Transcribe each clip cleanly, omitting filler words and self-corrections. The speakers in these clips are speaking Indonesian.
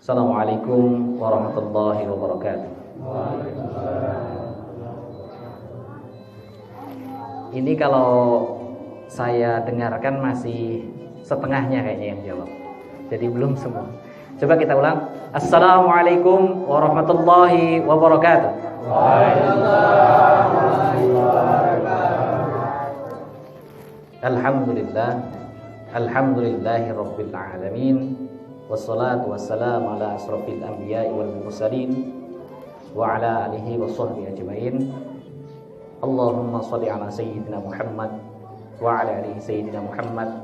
Assalamualaikum warahmatullahi wabarakatuh. Ini kalau saya dengarkan masih setengahnya kayaknya yang jawab. Jadi belum semua. Coba kita ulang. Assalamualaikum warahmatullahi wabarakatuh. Waalaikumsalam warahmatullahi wabarakatuh. Alhamdulillah. Alhamdulillahi rabbil alamin. Wassalatu wassalamu ala asrafil anbiya'i wal mursalin wa ala alihi wa sahbihi ajma'in. Allahumma shalli ala sayyidina Muhammad wa ala alihi sayyidina Muhammad.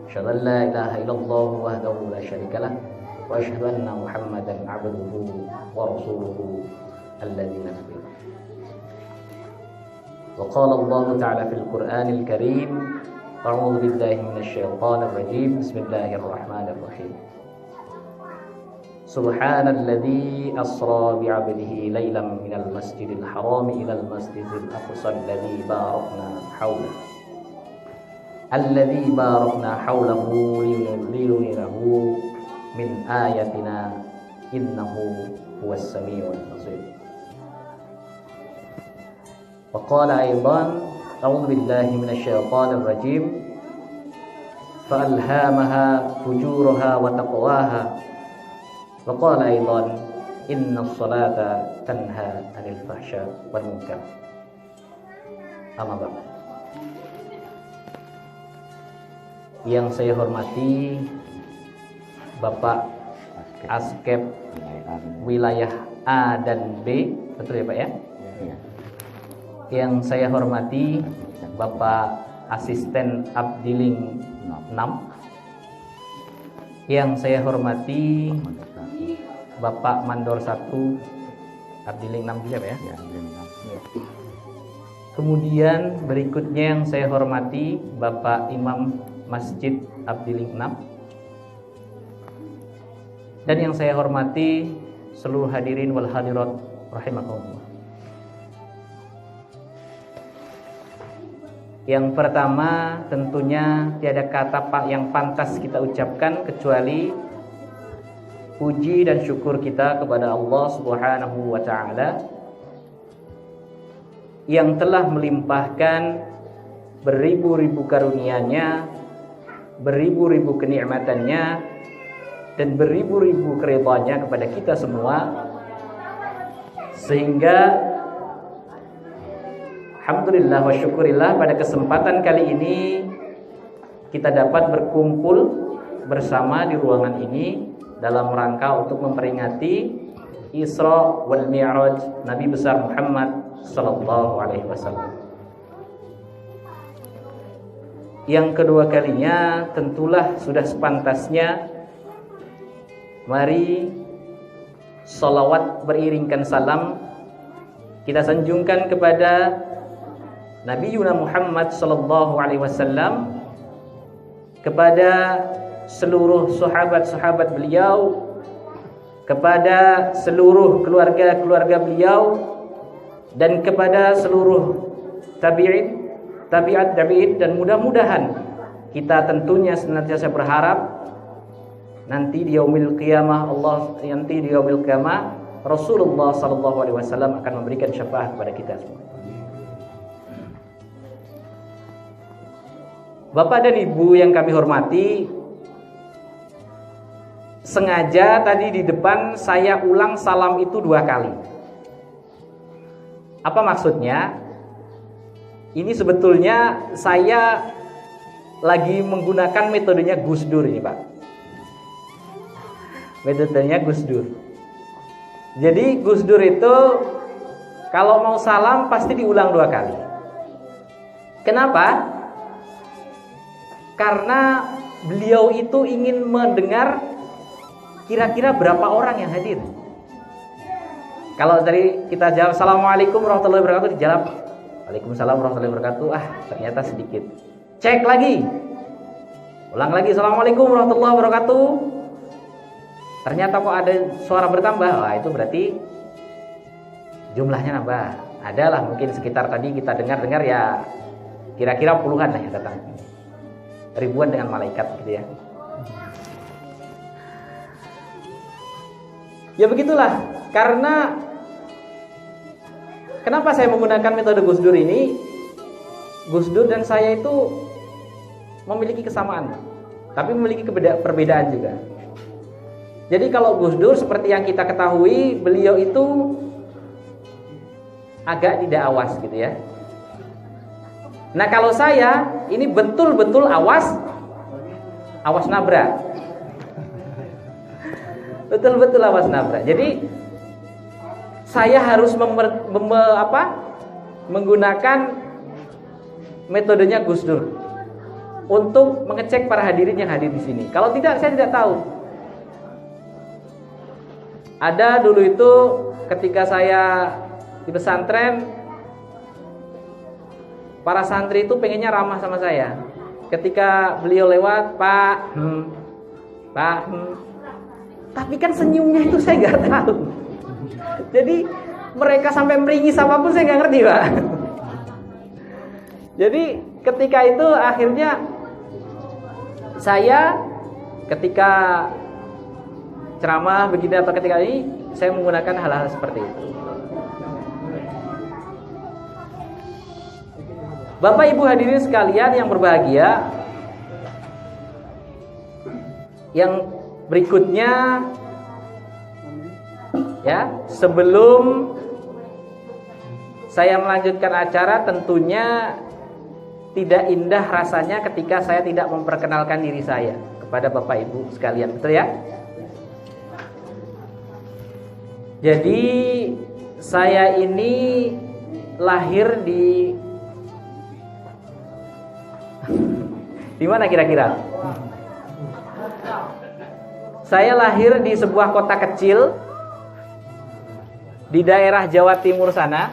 Asyhadu an la ilaha illallah wahdahu la syarika lah wa asyhadu anna Muhammadan 'abduhu wa rasuluhu alladzi nabiyyah. Wa qala Allah ta'ala fil Qur'anil Karim. A'udzu billahi minasy syaithanir rajim. Bismillahirrahmanirrahim. Subhanalladzi asra bi 'abdihi lailan minal masjidil haram ilal masjidil aqsa alladzi barakna haulahu linuriyahhu min ayatina innahu huwas samiul basir. Wa qala aidan a'udzu billahi minasy syaithanir rajim. Fa alhamaha fujuraha wa taqwaha. Wa qala aidan innas salata tanha 'anil fahsya wal munkar. Amma ba'd. Yang saya hormati Bapak Askep wilayah A dan B, betul ya Pak ya? Yang saya hormati Bapak Asisten Abdiling 6. Yang saya hormati Bapak Mandor 1 Abdiling 6 juga Pak ya? Kemudian berikutnya yang saya hormati Bapak Imam Masjid Abdiling 6. Dan yang saya hormati seluruh hadirin wal hadirat rahimakumullah. Yang pertama tentunya tiada kata Pak yang pantas kita ucapkan kecuali puji dan syukur kita kepada Allah Subhanahu wa taala yang telah melimpahkan beribu-ribu karunia-Nya, beribu-ribu kenikmatannya, dan beribu-ribu keridhaan-Nya kepada kita semua, sehingga alhamdulillah wa syukurillah pada kesempatan kali ini kita dapat berkumpul bersama di ruangan ini dalam rangka untuk memperingati Isra wal Mi'raj Nabi besar Muhammad sallallahu alaihi wasallam. Yang kedua kalinya tentulah sudah sepantasnya mari salawat beriringkan salam kita sanjungkan kepada Nabi Muhammad sallallahu alaihi wasallam, kepada seluruh sahabat-sahabat beliau, kepada seluruh keluarga-keluarga beliau, dan kepada seluruh tabi'at, dan mudah-mudahan kita tentunya senantiasa berharap nanti di yaumil qiyamah Rasulullah sallallahu alaihi wasallam akan memberikan syafaat kepada kita semua. Bapak dan Ibu yang kami hormati, sengaja tadi di depan saya ulang salam itu 2 kali. Apa maksudnya? Ini sebetulnya saya lagi menggunakan metodenya Gus Dur ini Pak. Metodenya Gus Dur. Jadi Gus Dur itu kalau mau salam pasti diulang 2 kali. Kenapa? Karena beliau itu ingin mendengar kira-kira berapa orang yang hadir. Kalau tadi kita jawab Assalamualaikum warahmatullahi wabarakatuh, dijawab Waalaikumsalam warahmatullahi wabarakatuh. Ternyata sedikit. Cek lagi. Ulang lagi Assalamualaikum warahmatullahi wabarakatuh. Ternyata kok ada suara bertambah. Wah, itu berarti jumlahnya nambah. Adalah mungkin sekitar tadi kita dengar ya kira-kira puluhan lah yang datang. Ribuan dengan malaikat gitu ya. Ya begitulah. Karena kenapa saya menggunakan metode Gus Dur ini? Gus Dur dan saya itu memiliki kesamaan, tapi memiliki perbedaan juga. Jadi kalau Gus Dur seperti yang kita ketahui, beliau itu agak tidak awas gitu ya. Nah kalau saya ini betul-betul awas nabrak. Betul-betul awas nabrak. Jadi saya harus menggunakan metodenya Gus Dur untuk mengecek para hadirin yang hadir di sini. Kalau tidak, saya tidak tahu. Ada dulu itu ketika saya di pesantren, para santri itu pengennya ramah sama saya. Ketika beliau lewat, Pak, tapi kan senyumnya itu saya nggak tahu. Jadi mereka sampai meringis apapun saya nggak ngerti, Pak. Jadi ketika itu akhirnya saya ketika ceramah begini atau ketika ini saya menggunakan hal-hal seperti itu. Bapak Ibu hadirin sekalian yang berbahagia, yang berikutnya ya, sebelum saya melanjutkan acara, tentunya tidak indah rasanya ketika saya tidak memperkenalkan diri saya kepada Bapak Ibu sekalian, betul ya? Jadi saya ini lahir di mana kira-kira? Saya lahir di sebuah kota kecil di daerah Jawa Timur sana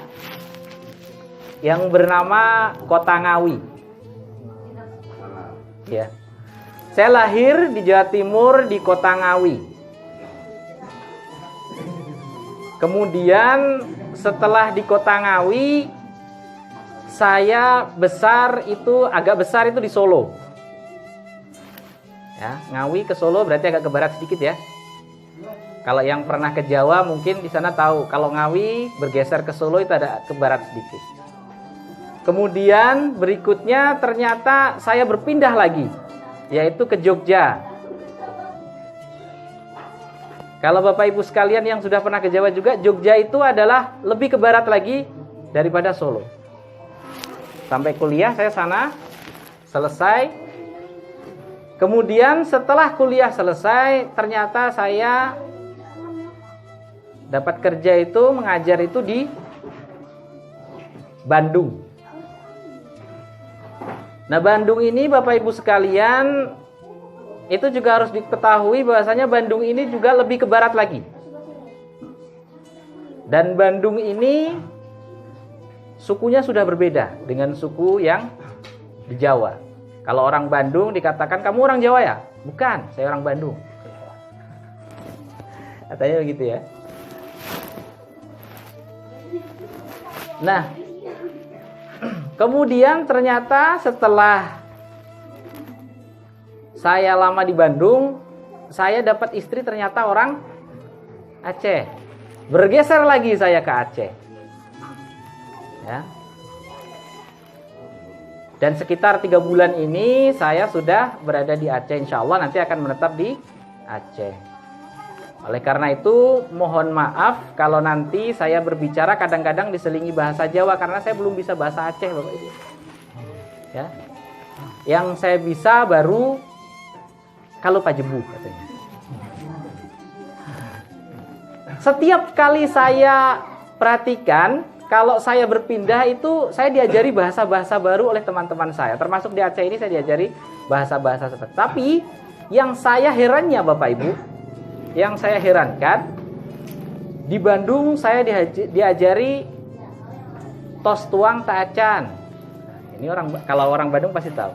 yang bernama Kota Ngawi. Ya. Saya lahir di Jawa Timur di Kota Ngawi. Kemudian setelah di Kota Ngawi, saya agak besar itu di Solo. Ya, Ngawi ke Solo berarti agak ke barat sedikit ya. Kalau yang pernah ke Jawa mungkin di sana tahu, kalau Ngawi bergeser ke Solo itu ada ke barat sedikit. Kemudian berikutnya ternyata saya berpindah lagi, yaitu ke Jogja. Kalau Bapak Ibu sekalian yang sudah pernah ke Jawa juga, Jogja itu adalah lebih ke barat lagi daripada Solo. Sampai kuliah saya sana selesai. Kemudian setelah kuliah selesai, ternyata saya dapat kerja itu, mengajar itu di Bandung. Nah, Bandung ini Bapak Ibu sekalian, itu juga harus diketahui bahwasanya Bandung ini juga lebih ke barat lagi. Dan Bandung ini sukunya sudah berbeda dengan suku yang di Jawa. Kalau orang Bandung dikatakan, kamu orang Jawa ya? Bukan, saya orang Bandung. Katanya begitu ya. Nah, kemudian ternyata setelah saya lama di Bandung, saya dapat istri ternyata orang Aceh. Bergeser lagi saya ke Aceh. Ya. Dan sekitar 3 bulan ini saya sudah berada di Aceh. Insya Allah nanti akan menetap di Aceh. Oleh karena itu mohon maaf kalau nanti saya berbicara kadang-kadang diselingi bahasa Jawa, karena saya belum bisa bahasa Aceh, Bapak Ibu. Ya. Yang saya bisa baru kalau pajebu katanya. Setiap kali saya perhatikan, kalau saya berpindah itu saya diajari bahasa-bahasa baru oleh teman-teman saya. Termasuk di Aceh ini saya diajari bahasa-bahasa seperti. Tapi yang saya herannya Bapak Ibu, yang saya herankan, di Bandung saya diajari tos tuang taacan. Ini kalau orang Bandung pasti tahu.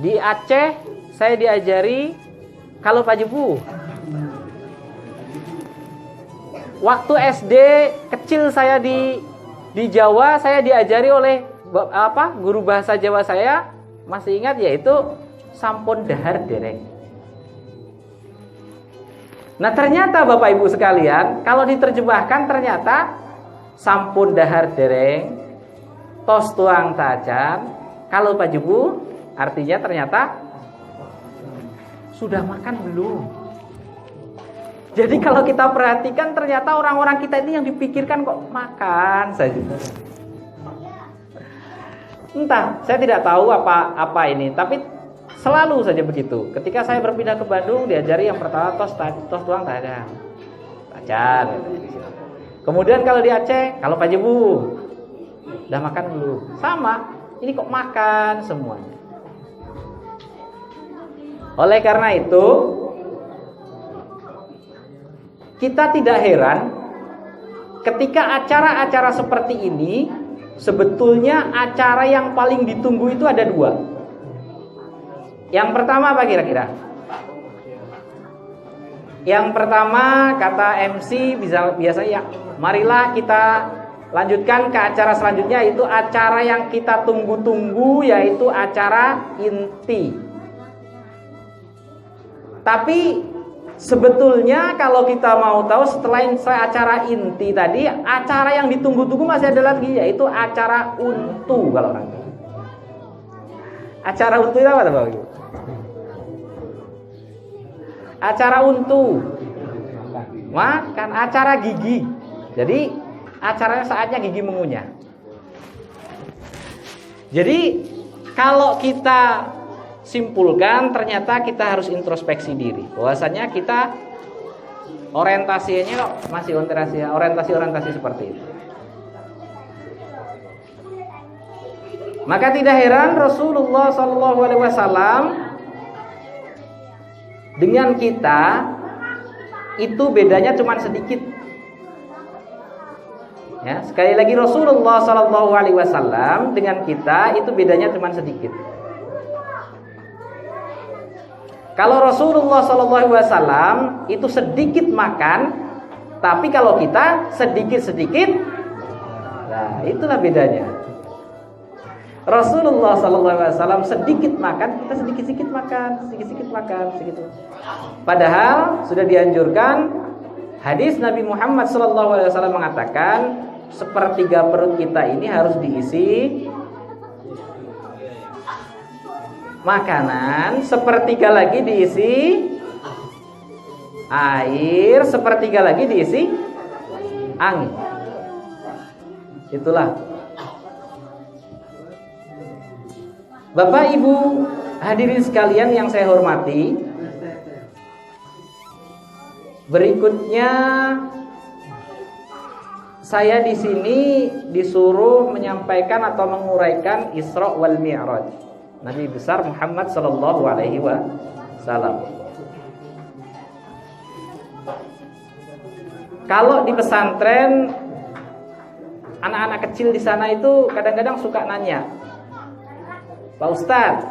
Di Aceh saya diajari kalau pajebu. Waktu SD kecil saya di Jawa, saya diajari oleh guru bahasa Jawa saya, masih ingat, yaitu sampun dahar dereng. Nah ternyata Bapak Ibu sekalian, kalau diterjemahkan ternyata sampun dahar dereng, tos tuang tajan, kalau pajebu artinya ternyata sudah makan belum. Jadi kalau kita perhatikan ternyata orang-orang kita ini yang dipikirkan kok makan saja. Entah, saya tidak tahu apa ini, tapi selalu saja begitu. Ketika saya berpindah ke Bandung, diajari yang pertama tos tuang tajan. Kemudian kalau di Aceh, kalau pajebu, udah makan belum? Sama, ini kok makan semuanya. Oleh karena itu, kita tidak heran ketika acara-acara seperti ini, sebetulnya acara yang paling ditunggu itu ada dua. Yang pertama apa kira-kira? Yang pertama kata MC biasanya, marilah kita lanjutkan ke acara selanjutnya, itu acara yang kita tunggu-tunggu, yaitu acara inti. Tapi sebetulnya kalau kita mau tahu, setelah acara inti tadi, acara yang ditunggu-tunggu masih ada lagi, yaitu acara untu. Kalau orang acara untu itu apa Bapak Ibu? Acara untu, makan, acara gigi. Jadi acaranya saatnya gigi mengunyah. Jadi kalau kita simpulkan, ternyata kita harus introspeksi diri. Bahwasanya kita orientasinya kok masih orientasi seperti itu. Maka tidak heran Rasulullah SAW dengan kita itu bedanya cuma sedikit. Ya, sekali lagi Rasulullah SAW dengan kita itu bedanya cuma sedikit. Kalau Rasulullah SAW itu sedikit makan, tapi kalau kita sedikit-sedikit, nah itulah bedanya. Rasulullah SAW sedikit makan, kita sedikit-sedikit makan, sedikit-sedikit makan, sedikit. Padahal sudah dianjurkan, hadis Nabi Muhammad SAW mengatakan, sepertiga perut kita ini harus diisi makanan, sepertiga lagi diisi air, sepertiga lagi diisi angin. Itulah. Bapak Ibu hadirin sekalian yang saya hormati, berikutnya saya di sini disuruh menyampaikan atau menguraikan Isra wal Mi'raj Nabi besar Muhammad sallallahu alaihi wasallam. Kalau di pesantren, anak-anak kecil di sana itu kadang-kadang suka nanya, Pak Ustadz,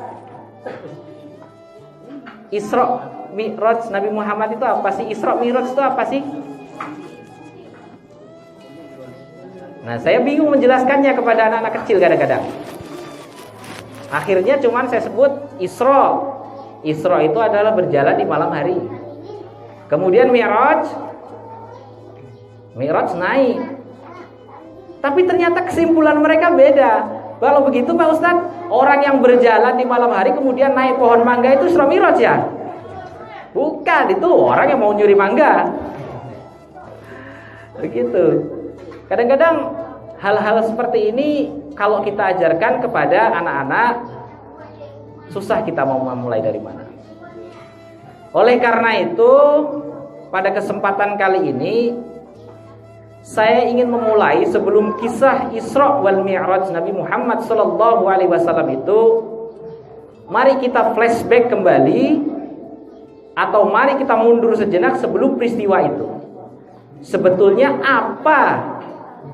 Isra Mi'raj Nabi Muhammad itu apa sih? Isra Mi'raj itu apa sih? Nah, saya bingung menjelaskannya kepada anak-anak kecil kadang-kadang. Akhirnya cuman saya sebut Isra. Isra itu adalah berjalan di malam hari. Kemudian Mi'raj naik. Tapi ternyata kesimpulan mereka beda. Kalau begitu Pak Ustadz, orang yang berjalan di malam hari kemudian naik pohon mangga itu Isra Mi'raj ya? Bukan, itu orang yang mau nyuri mangga. Begitu. Kadang-kadang hal-hal seperti ini kalau kita ajarkan kepada anak-anak, susah kita mau memulai dari mana. Oleh karena itu, pada kesempatan kali ini saya ingin memulai sebelum kisah Isra wal Mi'raj Nabi Muhammad sallallahu alaihi wasallam itu, mari kita flashback kembali atau mari kita mundur sejenak sebelum peristiwa itu. Sebetulnya apa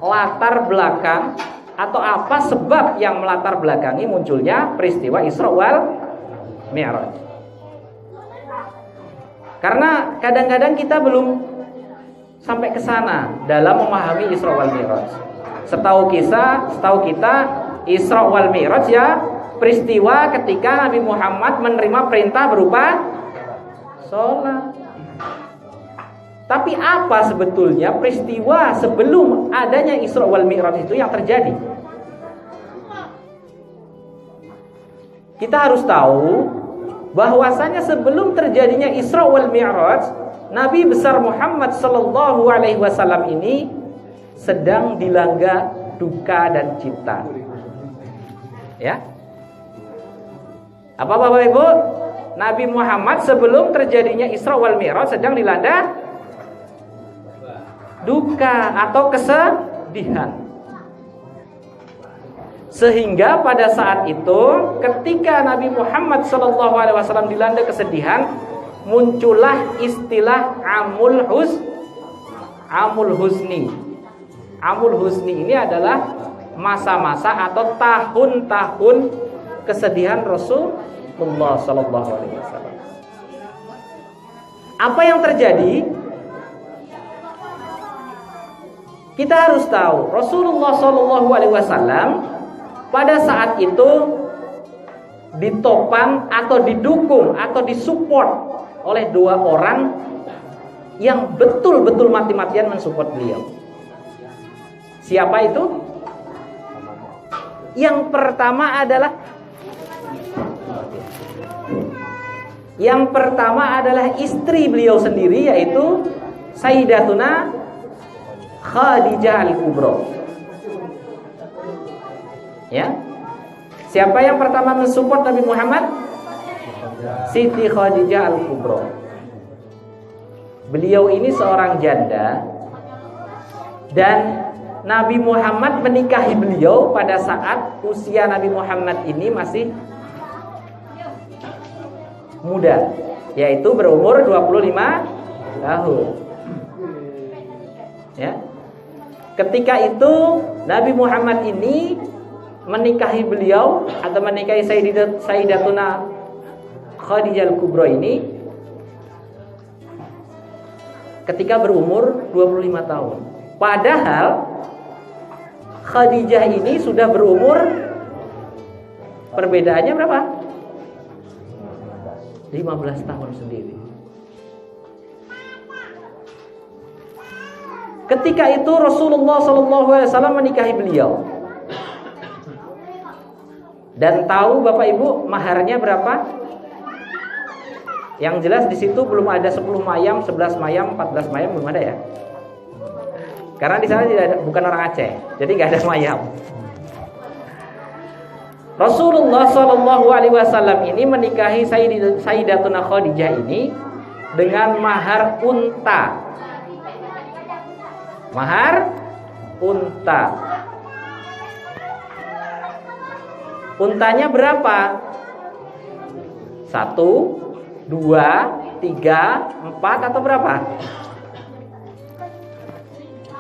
latar belakang atau apa sebab yang melatar belakangi munculnya peristiwa Isra wal Mi'raj? Karena kadang-kadang kita belum sampai ke sana dalam memahami Isra wal Mi'raj. Setahu kita Isra wal Mi'raj ya peristiwa ketika Nabi Muhammad menerima perintah berupa sholat. Tapi apa sebetulnya peristiwa sebelum adanya Isra wal Mi'raj itu yang terjadi? Kita harus tahu bahwasanya sebelum terjadinya Isra wal Mi'raj, Nabi besar Muhammad sallallahu alaihi wasallam ini sedang dilanda duka dan cinta. Ya. Apa Bapak Ibu? Nabi Muhammad sebelum terjadinya Isra wal Mi'raj sedang dilanda duka atau kesedihan. Sehingga pada saat itu ketika Nabi Muhammad SAW dilanda kesedihan, muncullah istilah Amul Husni. Amul Husni ini adalah masa-masa atau tahun-tahun kesedihan Rasulullah SAW. Apa yang terjadi? Kita harus tahu Rasulullah SAW pada saat itu ditopang atau didukung atau disupport oleh dua orang yang betul-betul mati-matian mensupport beliau. Siapa itu? Yang pertama adalah istri beliau sendiri, yaitu Sayyidatuna Khadijah Al-Kubra. Ya. Siapa yang pertama mensupport Nabi Muhammad? Siti Khadijah Al-Kubra. Beliau ini seorang janda dan Nabi Muhammad menikahi beliau pada saat usia Nabi Muhammad ini masih muda, yaitu berumur 25 tahun. Ya. Ketika itu Nabi Muhammad ini menikahi beliau atau menikahi Sayyidatuna Khadijah Al-Kubra ini ketika berumur 25 tahun. Padahal Khadijah ini sudah berumur, perbedaannya berapa? 15 tahun sendiri. Ketika itu Rasulullah SAW menikahi beliau. Dan tahu Bapak Ibu maharnya berapa? Yang jelas di situ belum ada 10 mayam, 11 mayam, 14 mayam, belum ada ya. Karena di sana tidak ada, bukan orang Aceh, jadi nggak ada mayam. Rasulullah SAW ini menikahi Sayyidatuna Khadijah ini dengan mahar unta. Mahar unta. Untanya berapa? 1, 2, 3, 4 atau berapa?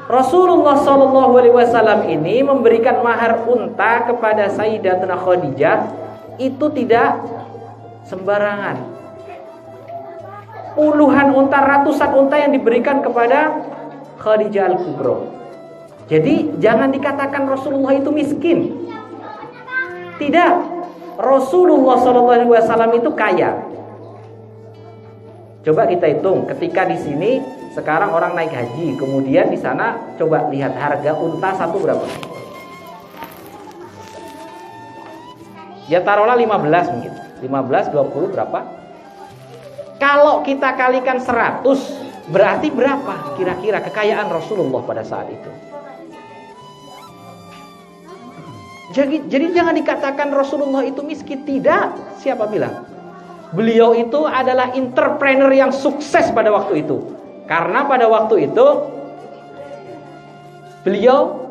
Rasulullah SAW ini memberikan mahar unta kepada Sayyidatuna Khadijah itu tidak sembarangan. Puluhan unta, ratusan unta yang diberikan kepada Khadijah Al-Kubra. Jadi jangan dikatakan Rasulullah itu miskin. Tidak. Rasulullah SAW itu kaya. Coba kita hitung, ketika di sini sekarang orang naik haji, kemudian di sana coba lihat harga unta satu berapa? Ya taruhlah 15 mungkin. 15, 20 berapa? Kalau kita kalikan 100, berarti berapa kira-kira kekayaan Rasulullah pada saat itu? Jadi jangan dikatakan Rasulullah itu miskin. Tidak. Siapa bilang? Beliau itu adalah entrepreneur yang sukses pada waktu itu. Karena pada waktu itu beliau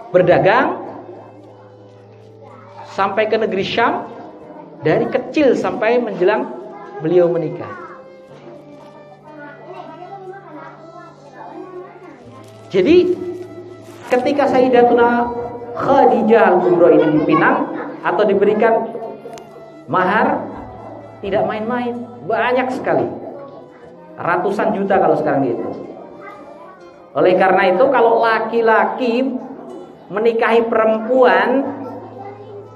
berdagang sampai ke negeri Syam dari kecil sampai menjelang beliau menikah. Jadi ketika Sayyidatuna Khadijah Al-Kubra ini dipinang atau diberikan mahar, tidak main-main, banyak sekali, ratusan juta kalau sekarang gitu. Oleh karena itu kalau laki-laki menikahi perempuan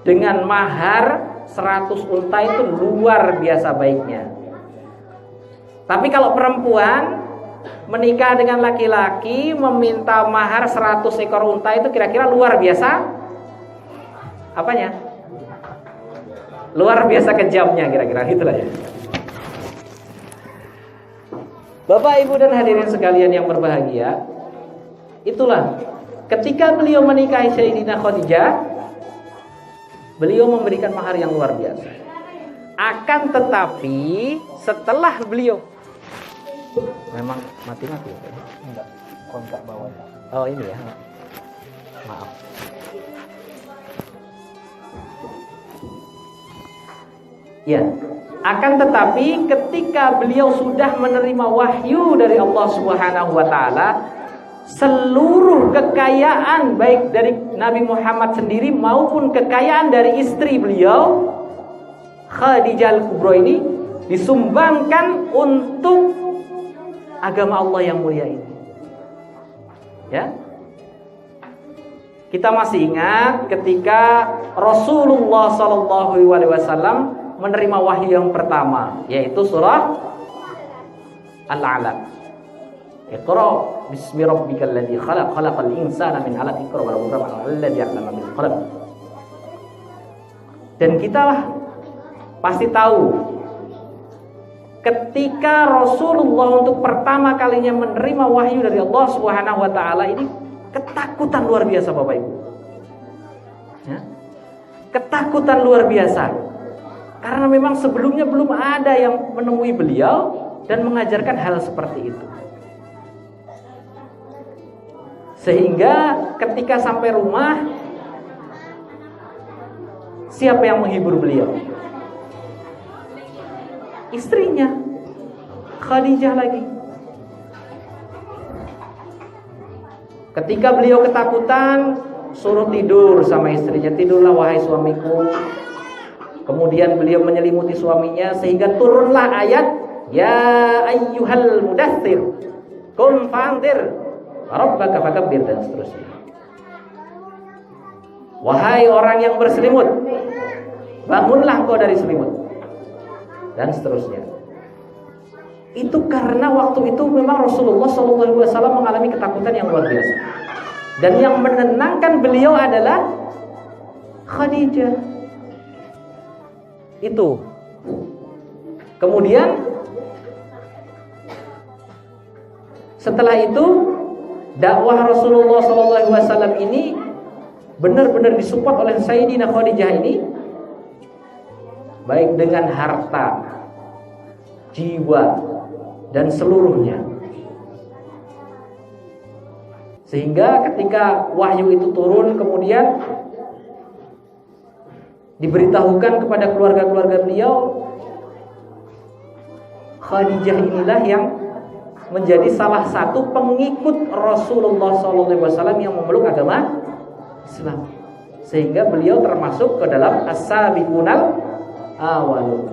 dengan mahar 100 unta itu luar biasa baiknya. Tapi kalau perempuan menikah dengan laki-laki meminta mahar 100 ekor unta itu kira-kira luar biasa apanya? Luar biasa kejamnya kira-kira gitulah ya. Bapak, Ibu dan hadirin sekalian yang berbahagia, itulah ketika beliau menikahi Sayyidina Khadijah, beliau memberikan mahar yang luar biasa. Akan tetapi setelah beliau memang mati-mati ya? Enggak, kontak bawah. Oh ini ya, maaf. Ya, akan tetapi ketika beliau sudah menerima wahyu dari Allah Subhanahu wa taala, seluruh kekayaan baik dari Nabi Muhammad sendiri maupun kekayaan dari istri beliau Khadijah Al-Kubra ini disumbangkan untuk agama Allah yang mulia ini. Ya. Kita masih ingat ketika Rasulullah SAW menerima wahyu yang pertama, yaitu surah Al-Alaq. Iqra bismi rabbikal ladzi khalaq, khalaqal insana min 'alaq, iqra wa rabbuka alladzi 'allama bil qalam. Dan kita pasti tahu ketika Rasulullah untuk pertama kalinya menerima wahyu dari Allah Subhanahu wa taala ini ketakutan luar biasa Bapak Ibu. Ya. Ketakutan luar biasa. Karena memang sebelumnya belum ada yang menemui beliau dan mengajarkan hal seperti itu. Sehingga ketika sampai rumah, siapa yang menghibur beliau? Istrinya, Khadijah lagi. Ketika beliau ketakutan, suruh tidur sama istrinya. Tidurlah wahai suamiku. Kemudian beliau menyelimuti suaminya sehingga turunlah ayat ya ayyuhal mudaththir qum fa'anzir rabbaka fakabbir dan seterusnya. Wahai orang yang berselimut, bangunlah engkau dari selimut dan seterusnya. Itu karena waktu itu memang Rasulullah SAW mengalami ketakutan yang luar biasa. Dan yang menenangkan beliau adalah Khadijah. Itu. Kemudian setelah itu dakwah Rasulullah SAW ini benar-benar disupport oleh Sayyidina Khadijah ini, baik dengan harta, jiwa, dan seluruhnya. Sehingga ketika wahyu itu turun, kemudian diberitahukan kepada keluarga-keluarga beliau, Khadijah inilah yang menjadi salah satu pengikut Rasulullah SAW yang memeluk agama Islam. Sehingga beliau termasuk ke dalam as-sabiqunal awwalun.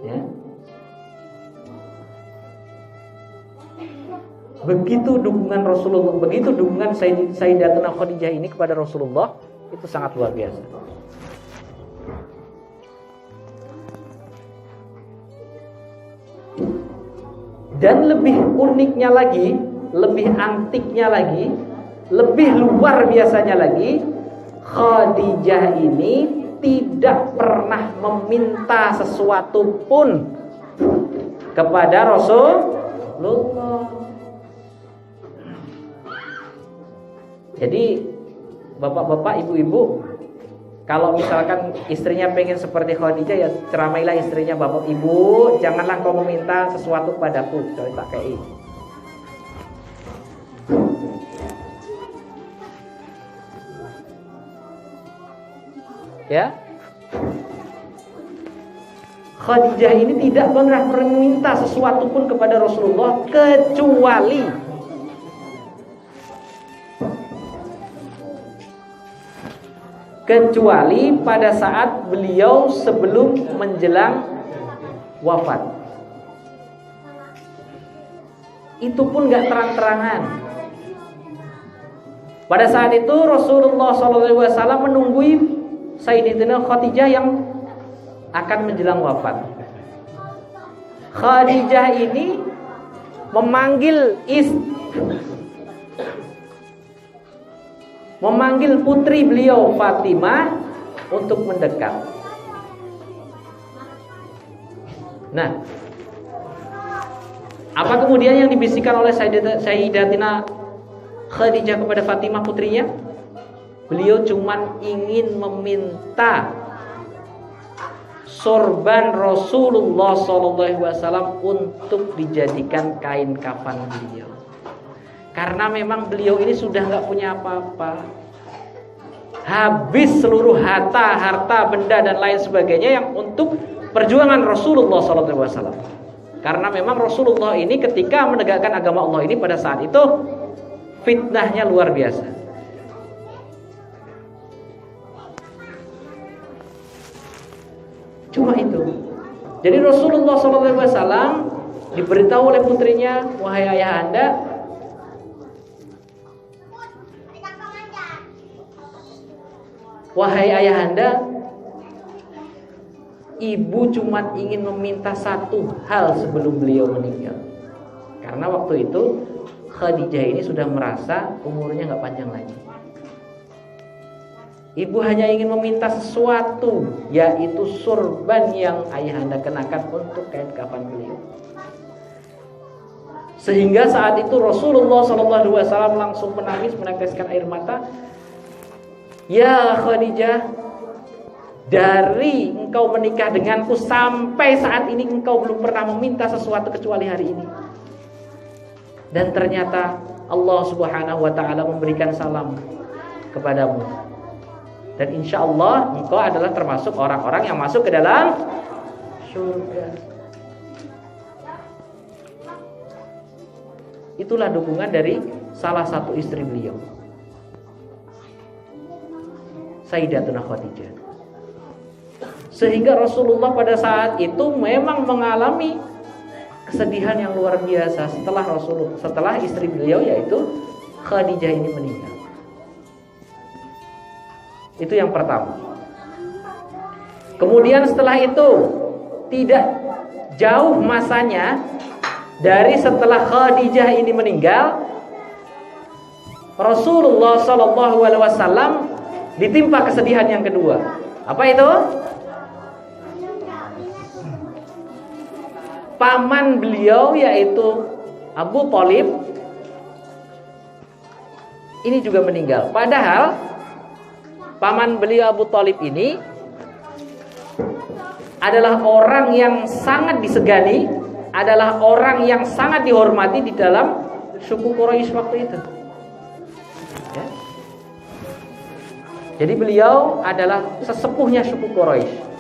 Ya. Begitu dukungan Rasulullah, begitu dukungan Sayyidatuna Khadijah ini kepada Rasulullah, itu sangat luar biasa. Dan lebih uniknya lagi, lebih antiknya lagi, lebih luar biasanya lagi, Khadijah ini tidak pernah meminta sesuatu pun kepada Rasulullah. Jadi bapak-bapak, ibu-ibu, kalau misalkan istrinya pengen seperti Khadijah, ya ceramailah istrinya, bapak ibu, janganlah kau meminta sesuatu padaku kecuali tak kei. Ya, Khadijah ini tidak pernah meminta sesuatu pun kepada Rasulullah kecuali pada saat beliau sebelum menjelang wafat. Itu pun gak terang-terangan. Pada saat itu Rasulullah SAW menunggui Sayyidatina Khadijah yang akan menjelang wafat. Khadijah ini memanggil putri beliau Fatimah untuk mendekat. Nah, apa kemudian yang dibisikkan oleh Sayyidatina Khadijah kepada Fatimah putrinya? Beliau cuman ingin meminta sorban Rasulullah SAW untuk dijadikan kain kafan beliau. Karena memang beliau ini sudah nggak punya apa-apa, habis seluruh harta benda dan lain sebagainya yang untuk perjuangan Rasulullah SAW. Karena memang Rasulullah ini ketika menegakkan agama Allah ini pada saat itu fitnahnya luar biasa. Cuma itu. Jadi Rasulullah SAW diberitahu oleh putrinya, wahai ayahanda, ibu cuma ingin meminta satu hal sebelum beliau meninggal. Karena waktu itu Khadijah ini sudah merasa umurnya nggak panjang lagi. Ibu hanya ingin meminta sesuatu, yaitu sorban yang ayahanda kenakan untuk kain kafan beliau. Sehingga saat itu Rasulullah SAW langsung menangis, meneteskan air mata. Ya Khadijah, dari engkau menikah denganku sampai saat ini engkau belum pernah meminta sesuatu kecuali hari ini. Dan ternyata Allah Subhanahu wa ta'ala memberikan salam kepadamu. Dan insya Allah engkau adalah termasuk orang-orang yang masuk ke dalam surga. Itulah dukungan dari salah satu istri beliau, Sayyidatuna Khadijah. Sehingga Rasulullah pada saat itu memang mengalami kesedihan yang luar biasa setelah istri beliau yaitu Khadijah ini meninggal. Itu yang pertama. Kemudian setelah itu tidak jauh masanya dari setelah Khadijah ini meninggal, Rasulullah SAW ditimpa kesedihan yang kedua. Apa itu? Paman beliau yaitu Abu Thalib ini juga meninggal. Padahal paman beliau Abu Thalib ini adalah orang yang sangat disegani, adalah orang yang sangat dihormati di dalam suku Quraisy waktu itu. Ya. Jadi beliau adalah sesepuhnya suku Quraisy.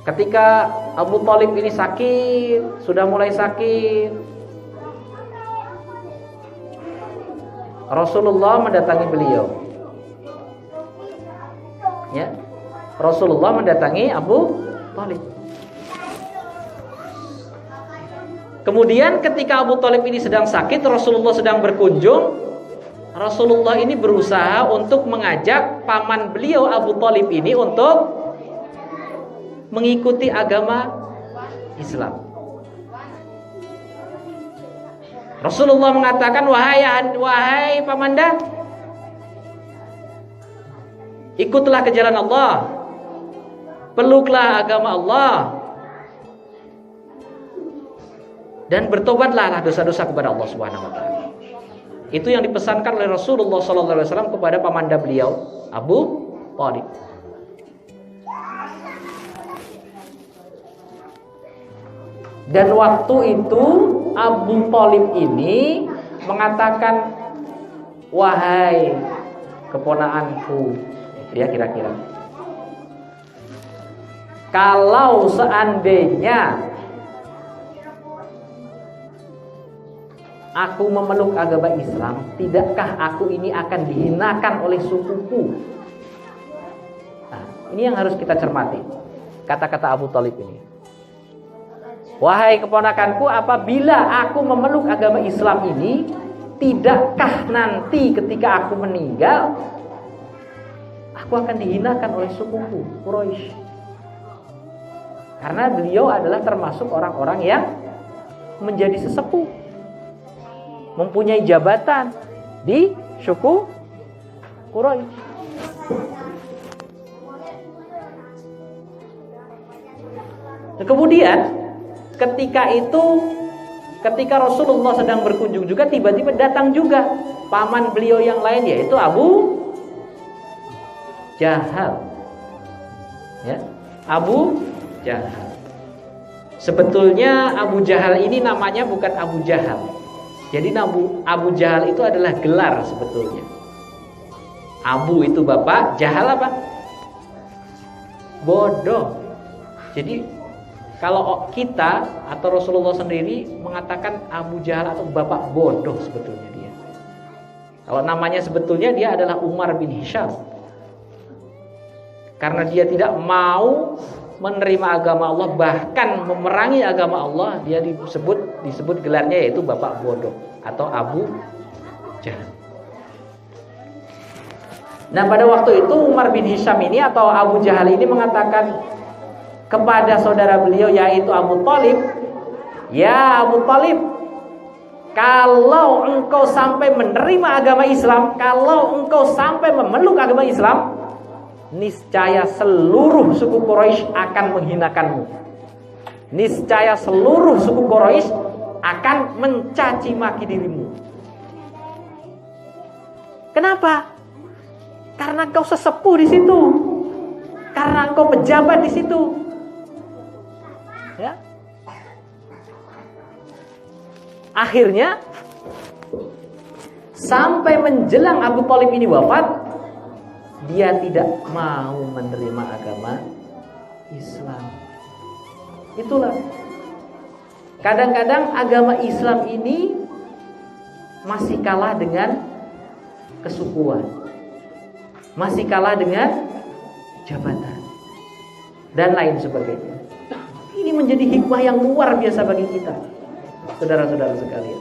Ketika Abu Thalib ini sakit, sudah mulai sakit, Rasulullah mendatangi beliau. Ya. Rasulullah mendatangi Abu Thalib. Kemudian ketika Abu Thalib ini sedang sakit, Rasulullah sedang berkunjung. Rasulullah ini berusaha untuk mengajak paman beliau Abu Thalib ini untuk mengikuti agama Islam. Rasulullah mengatakan, wahai pamanda, ikutlah ke jalan Allah, peluklah agama Allah, dan bertobatlah dosa-dosa kepada Allah Subhanahu wa taala. Itu yang dipesankan oleh Rasulullah SAW kepada pamanda beliau, Abu Thalib. Dan waktu itu Abu Thalib ini mengatakan, wahai keponakanku, ya kira-kira, kalau seandainya aku memeluk agama Islam, tidakkah aku ini akan dihinakan oleh sukuku? Nah, ini yang harus kita cermati, kata-kata Abu Thalib ini. Wahai keponakanku, apabila aku memeluk agama Islam ini, tidakkah nanti ketika aku meninggal, aku akan dihinakan oleh sukuku Quraisy? Karena beliau adalah termasuk orang-orang yang menjadi sesepuh, mempunyai jabatan di suku Quraisy. Kemudian ketika Rasulullah sedang berkunjung juga, tiba-tiba datang juga paman beliau yang lain, yaitu Abu Jahal. Ya, Abu Jahal. Sebetulnya Abu Jahal ini namanya bukan Abu Jahal. Jadi Abu Jahal itu adalah gelar sebetulnya. Abu itu bapak, Jahal apa? Bodoh. Jadi kalau kita atau Rasulullah sendiri mengatakan Abu Jahal atau bapak bodoh, sebetulnya dia. Kalau namanya sebetulnya dia adalah Umar bin Hisham. Karena dia tidak mau menerima agama Allah, bahkan memerangi agama Allah, dia disebut gelarnya yaitu bapak bodoh atau Abu Jahal. Nah, pada waktu itu Umar bin Hisham ini atau Abu Jahal ini mengatakan kepada saudara beliau yaitu Abu Thalib, "Ya Abu Thalib, kalau engkau sampai menerima agama Islam, kalau engkau sampai memeluk agama Islam, niscaya seluruh suku Quraisy akan menghinakanmu. Niscaya seluruh suku Quraisy akan mencaci maki dirimu." Kenapa? Karena engkau sesepuh di situ. Karena engkau pejabat di situ. Ya. Akhirnya sampai menjelang Abu Thalib ini wafat, dia tidak mau menerima agama Islam. Itulah. Kadang-kadang agama Islam ini masih kalah dengan kesukuan, masih kalah dengan jabatan, dan lain sebagainya. Ini menjadi hikmah yang luar biasa bagi kita, saudara-saudara sekalian.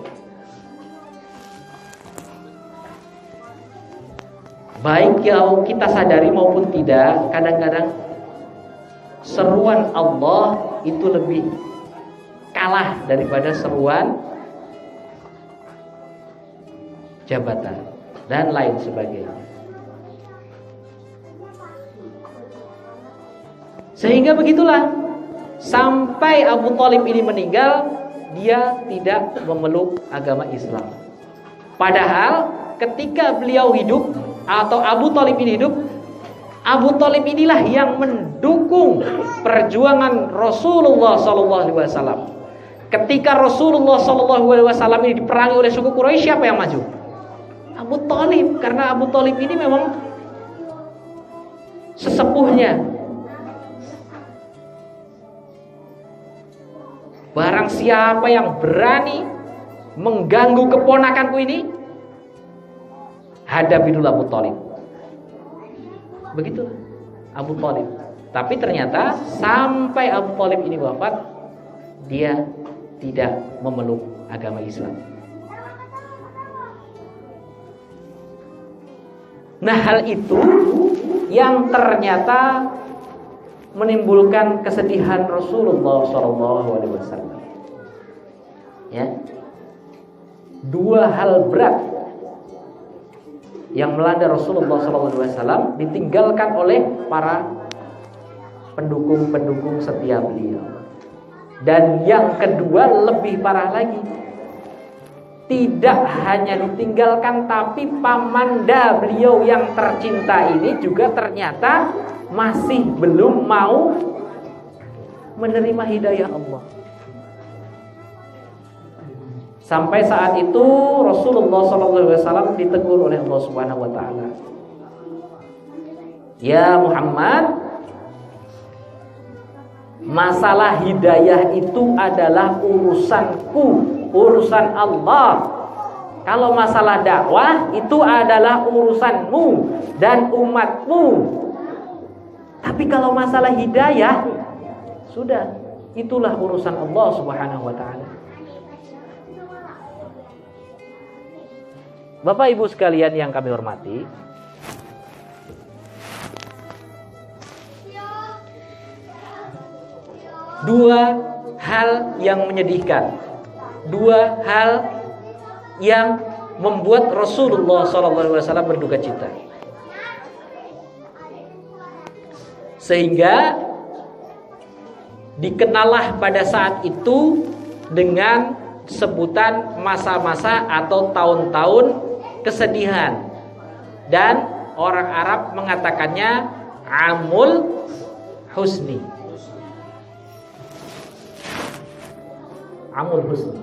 Baik yang kita sadari maupun tidak, kadang-kadang seruan Allah itu lebih kalah daripada seruan jabatan dan lain sebagainya. Sehingga begitulah, sampai Abu Thalib ini meninggal, dia tidak memeluk agama Islam. Padahal ketika beliau hidup atau Abu Thalib ini hidup, Abu Thalib inilah yang mendukung perjuangan Rasulullah SAW. Ketika Rasulullah SAW ini diperangi oleh suku Quraisy, siapa yang maju? Abu Thalib, karena Abu Thalib ini memang sesepuhnya. Barang siapa yang berani mengganggu keponakanku ini, hadapi dulu Abu Thalib. Begitulah Abu Thalib. Tapi ternyata sampai Abu Thalib ini wafat, dia tidak memeluk agama Islam. Nah, hal itu yang ternyata menimbulkan kesedihan Rasulullah SAW. Ya, dua hal berat yang melanda Rasulullah SAW ditinggalkan oleh para pendukung-pendukung setia beliau. Dan yang kedua lebih parah lagi, tidak hanya ditinggalkan, tapi pamanda beliau yang tercinta ini juga ternyata masih belum mau menerima hidayah Allah. Sampai saat itu Rasulullah SAW ditegur oleh Allah Subhanahu Wa Taala. Ya Muhammad, masalah hidayah itu adalah urusanku, urusan Allah. Kalau masalah dakwah itu adalah urusanmu dan umatmu. Tapi kalau masalah hidayah, sudah, itulah urusan Allah Subhanahu wa taala. Bapak Ibu sekalian yang kami hormati, dua hal yang menyedihkan, dua hal yang membuat Rasulullah SAW berduka cita. Sehingga dikenallah pada saat itu dengan sebutan masa-masa atau tahun-tahun kesedihan. Dan orang Arab mengatakannya Amul Husni. Amul Husni.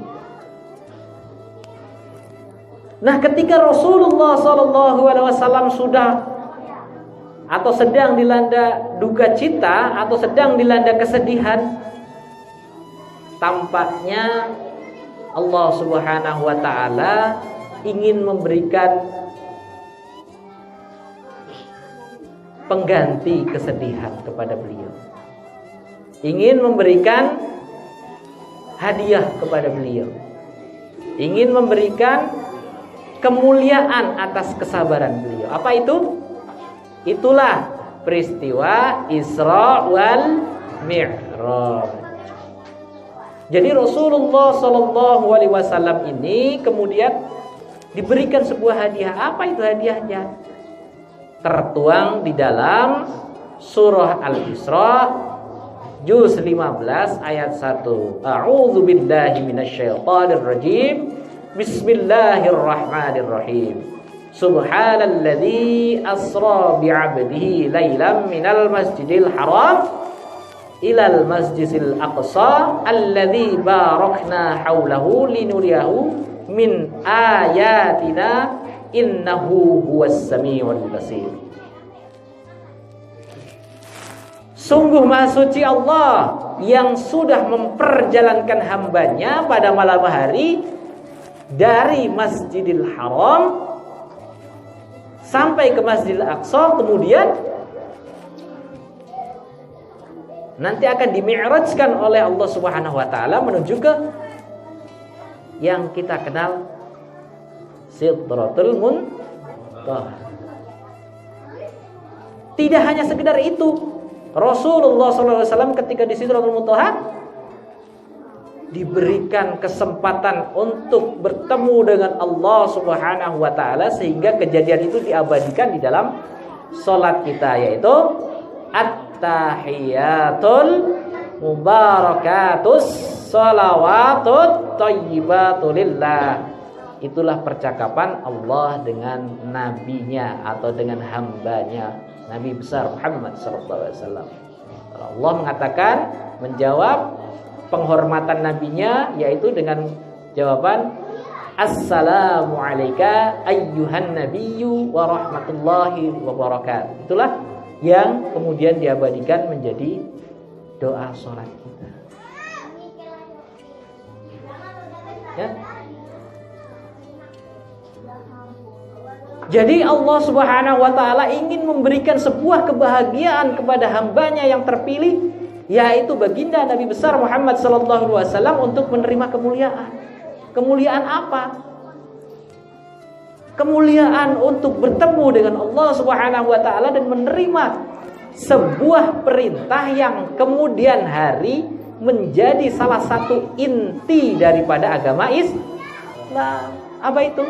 Nah, ketika Rasulullah SAW sudah atau sedang dilanda duka cita atau sedang dilanda kesedihan, tampaknya Allah Subhanahu wa taala ingin memberikan pengganti kesedihan kepada beliau. Ingin memberikan hadiah kepada beliau. Ingin memberikan kemuliaan atas kesabaran beliau. Apa itu? Itulah peristiwa Isra wal Mi'raj. Jadi Rasulullah SAW ini kemudian diberikan sebuah hadiah. Apa itu hadiahnya? Tertuang di dalam surah Al-Isra juz 15 ayat 1. A'udzu billahi minasyaitonir rajim. Bismillahirrahmanirrahim. Subhanalladzi asra bi'abdihi lailan minal masjidil haram ilal masjidil aqsa alladzi barakna haulahu linuriyahu min ayatina innahu huwas samiul basir. Sungguh maha suci Allah yang sudah memperjalankan hambanya pada malam hari dari Masjidil Haram sampai ke Masjidil Aqsa, kemudian nanti akan dimi'rajkan oleh Allah Subhanahu wa taala menuju ke yang kita kenal Sidratul Muntaha. Tidak hanya sekedar itu, Rasulullah SAW ketika di Sidratul Muntaha diberikan kesempatan untuk bertemu dengan Allah Subhanahu wa taala, sehingga kejadian itu diabadikan di dalam salat kita, yaitu at-tahiyatul mubarakatus shalawatut thayyibatu lillah. Itulah percakapan Allah dengan nabinya atau dengan hambanya, Nabi besar Muhammad SAW. Allah mengatakan, menjawab penghormatan nabinya, yaitu dengan jawaban Assalamu alayka ayyuhan nabiyyu wa rahmatullahi wa barakatuh. Itulah yang kemudian diabadikan menjadi doa sholat kita. Ya. Jadi Allah Subhanahu wa taala ingin memberikan sebuah kebahagiaan kepada hambanya yang terpilih, yaitu baginda Nabi besar Muhammad sallallahu alaihi wasallam, untuk menerima kemuliaan. Kemuliaan apa? Kemuliaan untuk bertemu dengan Allah Subhanahu wa taala dan menerima sebuah perintah yang kemudian hari menjadi salah satu inti daripada agama Islam. Apa itu?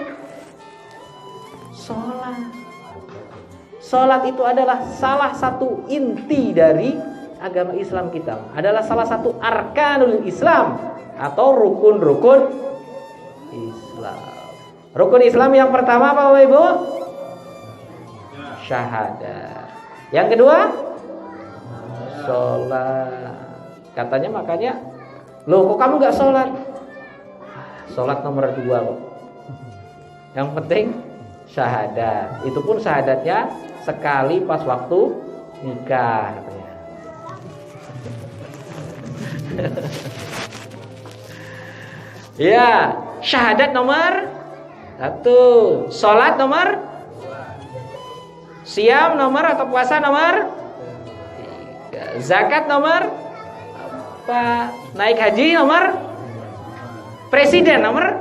Salat. Salat itu adalah salah satu inti dari agama Islam kita. Adalah salah satu arkanul Islam atau rukun-rukun Islam. Rukun Islam yang pertama apa Bapak Ibu? Syahadat. Yang kedua? Salat. Katanya makanya, loh kok kamu gak sholat? Sholat nomor 2 kok. Yang penting syahadat. Itu pun syahadatnya sekali pas waktu nikah katanya. Ya, syahadat nomor 1, sholat nomor 2, siam nomor atau puasa nomor 3, zakat nomor 4, naik haji nomor, presiden nomor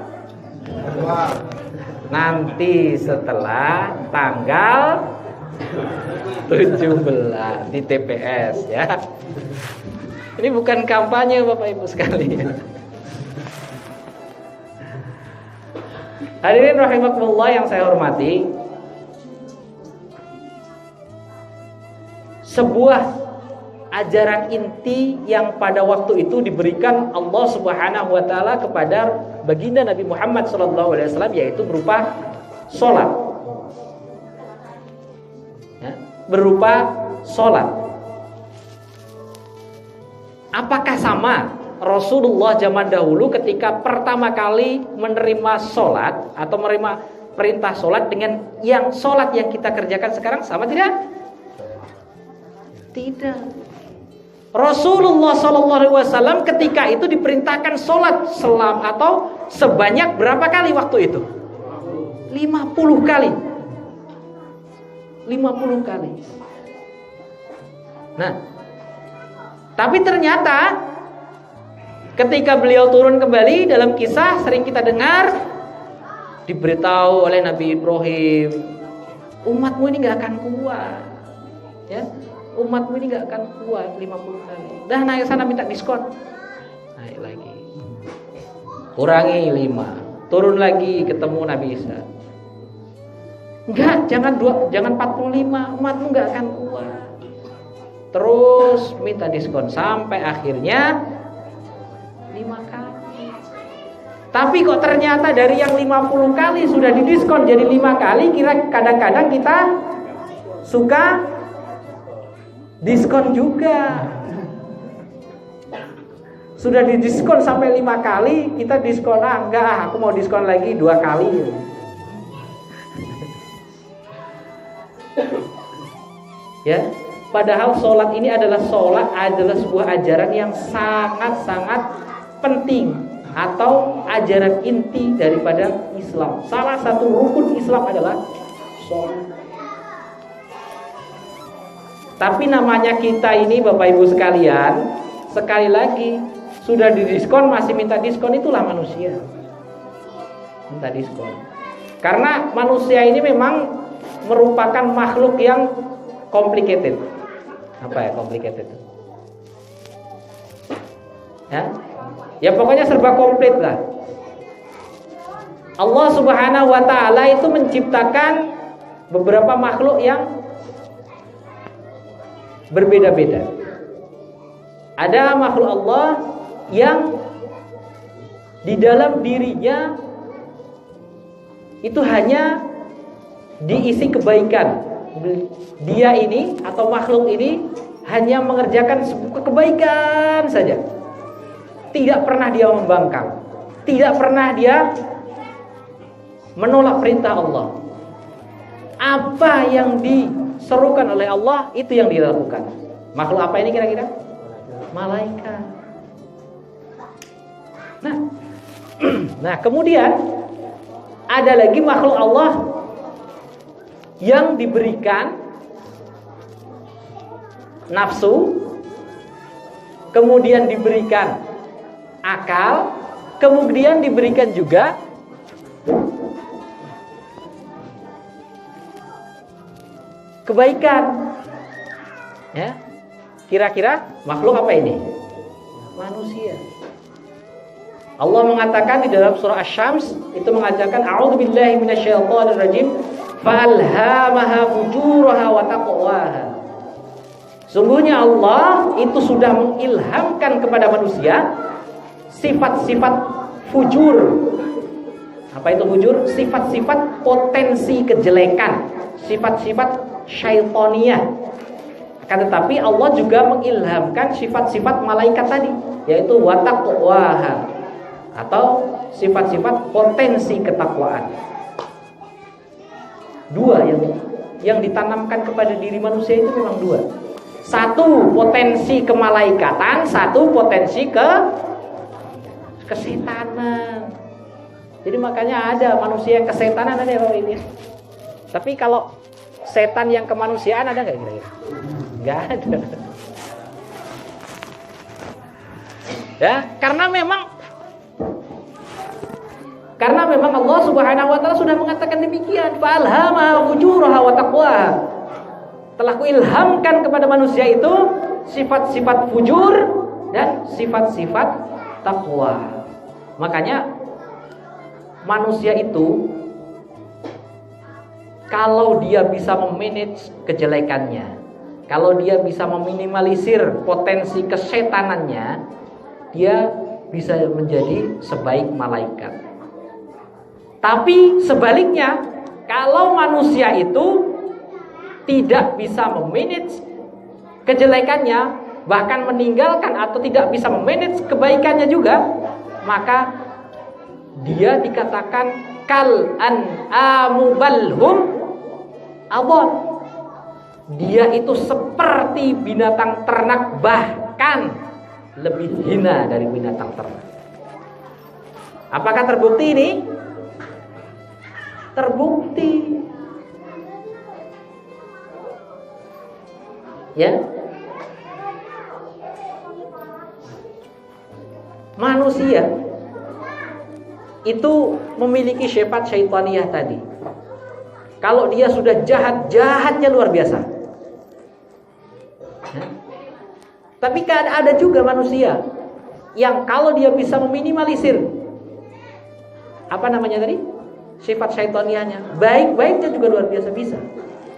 2. Nanti setelah tanggal 17 di TPS ya. Ini bukan kampanye Bapak Ibu sekalian. Hadirin rahimakumullah yang saya hormati, sebuah ajaran inti yang pada waktu itu diberikan Allah Subhanahu wa taala kepada baginda Nabi Muhammad SAW, yaitu berupa sholat. Ya, berupa sholat. Apakah sama Rasulullah zaman dahulu ketika pertama kali menerima sholat atau menerima perintah sholat dengan yang sholat yang kita kerjakan sekarang, sama tidak? Tidak. Rasulullah SAW ketika itu diperintahkan sholat selam atau sebanyak berapa kali waktu itu? 50 kali. 50 kali. Nah, tapi ternyata ketika beliau turun kembali, dalam kisah sering kita dengar, diberitahu oleh Nabi Ibrahim, umatmu ini gak akan kuat, ya, umatmu ini gak akan kuat 50 kali. Dah naik sana minta diskon, naik lagi, kurangi 5, turun lagi ketemu Nabi Isa, enggak, jangan 45, umatmu gak akan kuat. Terus minta diskon sampai akhirnya 5 kali. Tapi kok ternyata dari yang 50 kali sudah didiskon jadi 5 kali, kira kadang-kadang kita suka diskon juga. Sudah didiskon sampai 5 kali, kita diskon, enggak, aku mau diskon lagi 2 kali. Ya, padahal sholat ini adalah sebuah ajaran yang sangat-sangat penting atau ajaran inti daripada Islam. Salah satu rukun Islam adalah sholat. Tapi namanya kita ini Bapak Ibu sekalian, sekali lagi sudah didiskon masih minta diskon, itulah manusia. Minta diskon. Karena manusia ini memang merupakan makhluk yang complicated. Apa ya complicated? Ya pokoknya serba komplit lah. Allah Subhanahu wa taala itu menciptakan beberapa makhluk yang berbeda-beda. Ada makhluk Allah yang di dalam dirinya itu hanya diisi kebaikan. Dia ini atau makhluk ini hanya mengerjakan sebuah kebaikan saja. Tidak pernah dia membangkang, tidak pernah dia menolak perintah Allah. Apa yang diserukan oleh Allah itu yang dilakukan. Makhluk apa ini kira-kira? Malaikat. Nah, kemudian ada lagi makhluk Allah yang diberikan nafsu, kemudian diberikan akal, kemudian diberikan juga kebaikan. Ya. Kira-kira makhluk apa ini? Manusia. Allah mengatakan di dalam surah Asy-Syams itu mengatakan a'udzubillahi minasyaitonirrajim fa'alhamaha fujuraha wa taqwaha. Sungguhnya Allah itu sudah mengilhamkan kepada manusia sifat-sifat fujur. Apa itu fujur? Sifat-sifat potensi kejelekan, sifat-sifat syaitoniyah. Akan tetapi Allah juga mengilhamkan sifat-sifat malaikat tadi, yaitu wa taqwaha, atau sifat-sifat potensi ketakwaan. Dua yang ditanamkan kepada diri manusia itu memang dua. Satu potensi kemalaikatan, satu potensi kesetanan. Jadi makanya ada manusia yang kesetanan, ada yang ini. Tapi kalau setan yang kemanusiaan ada nggak kira-kira? Nggak ada. Ya, karena memang Allah Subhanahu wa taala sudah mengatakan demikian, fa'alhamaha fujuraha wa taqwaha. Telah kuilhamkan kepada manusia itu sifat-sifat fujur sifat-sifat takwa. Makanya manusia itu kalau dia bisa memanage kejelekannya, kalau dia bisa meminimalisir potensi kesetanannya, dia bisa menjadi sebaik malaikat. Tapi sebaliknya, kalau manusia itu tidak bisa memanage kejelekannya, bahkan meninggalkan atau tidak bisa memanage kebaikannya juga, maka dia dikatakan kal an'amu balhum adall. Dia itu seperti binatang ternak, bahkan lebih hina dari binatang ternak. Apakah terbukti ini? Terbukti. Ya. Manusia itu memiliki sifat syaitaniyah tadi. Kalau dia sudah jahat, jahatnya luar biasa. Tapi kan ada juga manusia yang kalau dia bisa meminimalisir apa namanya tadi? Sifat syaitaniyahnya, baik-baiknya juga luar biasa bisa.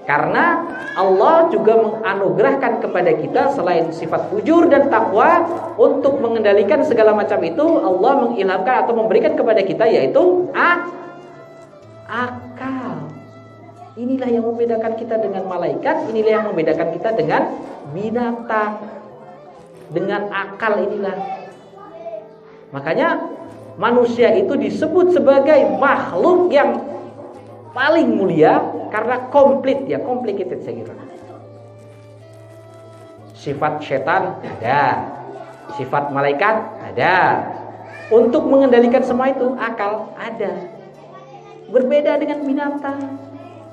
Karena Allah juga menganugerahkan kepada kita selain sifat fujur dan takwa, untuk mengendalikan segala macam itu Allah mengilhamkan atau memberikan kepada kita yaitu akal. Inilah yang membedakan kita dengan malaikat, inilah yang membedakan kita dengan binatang. Dengan akal inilah. Makanya manusia itu disebut sebagai makhluk yang paling mulia karena komplit, ya, complicated saya kira. Sifat setan ada, sifat malaikat ada. Untuk mengendalikan semua itu akal ada. Berbeda dengan binatang.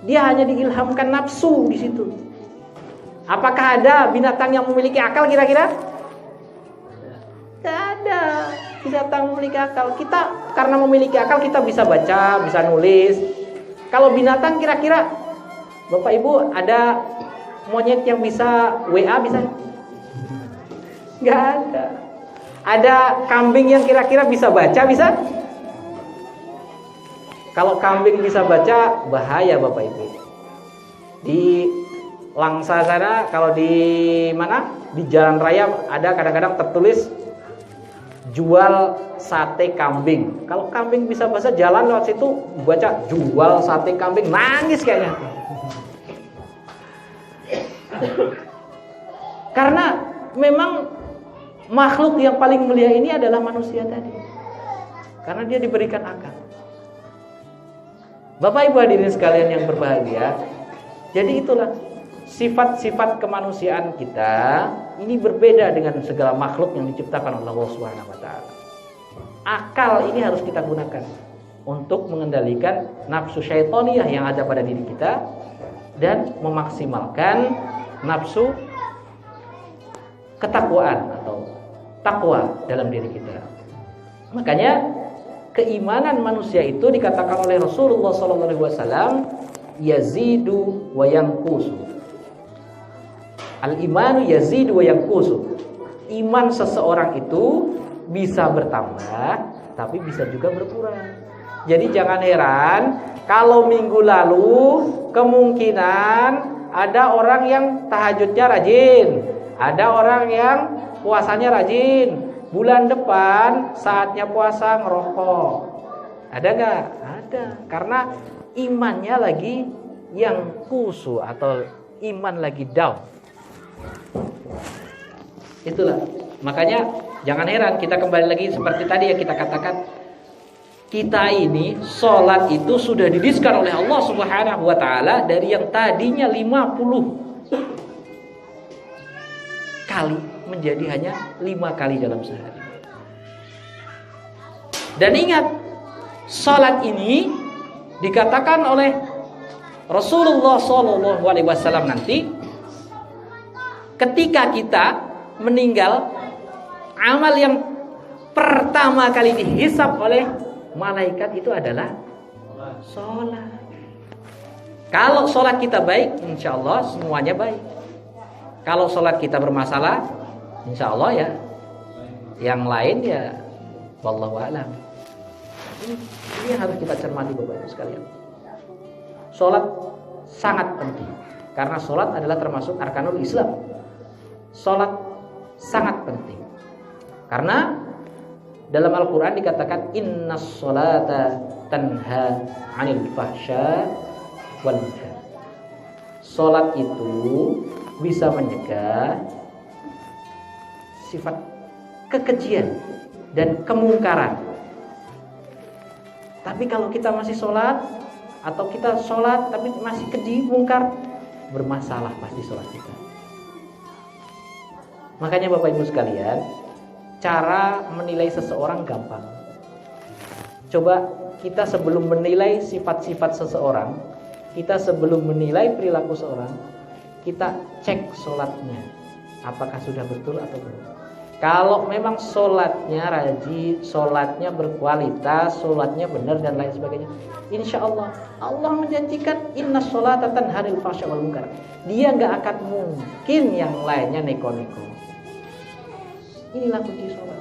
Dia hanya diilhamkan nafsu di situ. Apakah ada binatang yang memiliki akal kira-kira? Tidak ada binatang memiliki akal. Kita karena memiliki akal kita bisa baca, bisa nulis. Kalau binatang kira-kira Bapak Ibu ada monyet yang bisa WA bisa? Nggak ada. Ada kambing yang kira-kira bisa baca bisa? Kalau kambing bisa baca bahaya Bapak Ibu. Di Langsa sana kalau di mana? Di jalan raya ada kadang-kadang tertulis jual sate kambing. Kalau kambing bisa bahasa jalan lewat situ baca jual sate kambing, nangis kayaknya. Karena memang makhluk yang paling mulia ini adalah manusia tadi. Karena dia diberikan akal. Bapak Ibu hadirin sekalian yang berbahagia, jadi itulah sifat-sifat kemanusiaan kita ini berbeda dengan segala makhluk yang diciptakan oleh Allah Subhanahu wa taala. Akal ini harus kita gunakan untuk mengendalikan nafsu syaitaniyah yang ada pada diri kita dan memaksimalkan nafsu ketakwaan atau takwa dalam diri kita. Makanya keimanan manusia itu dikatakan oleh Rasulullah SAW yazidu wa yanqusu. Al-imanu yazidu wa yanqusu. Iman seseorang itu bisa bertambah tapi bisa juga berkurang. Jadi jangan heran kalau minggu lalu kemungkinan ada orang yang tahajudnya rajin, ada orang yang puasanya rajin. Bulan depan saatnya puasa ngerokok. Ada gak? Ada. Karena imannya lagi yang kusu atau iman lagi down. Itulah. Makanya jangan heran kita kembali lagi seperti tadi yang kita katakan. Kita ini sholat itu sudah didiskan oleh Allah Subhanahu wa taala dari yang tadinya 50 kali menjadi hanya 5 kali dalam sehari. Dan ingat, salat ini dikatakan oleh Rasulullah SAW nanti, ketika kita meninggal, amal yang pertama kali dihisab oleh malaikat itu adalah salat. Kalau salat kita baik, insya Allah semuanya baik. Kalau salat kita bermasalah, insya Allah ya Yang lain ya wallahu a'lam. Ini yang harus kita cermati Bapak Ibu sekalian. Salat sangat penting karena salat adalah termasuk arkanul Islam. Salat sangat penting. Karena dalam Al-Qur'an dikatakan innas sholata tanha 'anil fahsya wal munkar. Salat itu bisa mencegah sifat kekejian dan kemungkaran. Tapi kalau kita masih sholat atau kita sholat tapi masih keji, mungkar, bermasalah pasti sholat kita. Makanya Bapak Ibu sekalian, cara menilai seseorang gampang. Coba kita sebelum menilai sifat-sifat seseorang, kita sebelum menilai perilaku seorang, kita cek sholatnya, apakah sudah betul atau belum. Kalau memang sholatnya rajin, sholatnya berkualitas, sholatnya benar dan lain sebagainya, insya Allah Allah menjanjikan inna sholata tanha 'anil fahsya wal munkar. Dia nggak akan mungkin yang lainnya neko-neko. Inilah kunci sholat.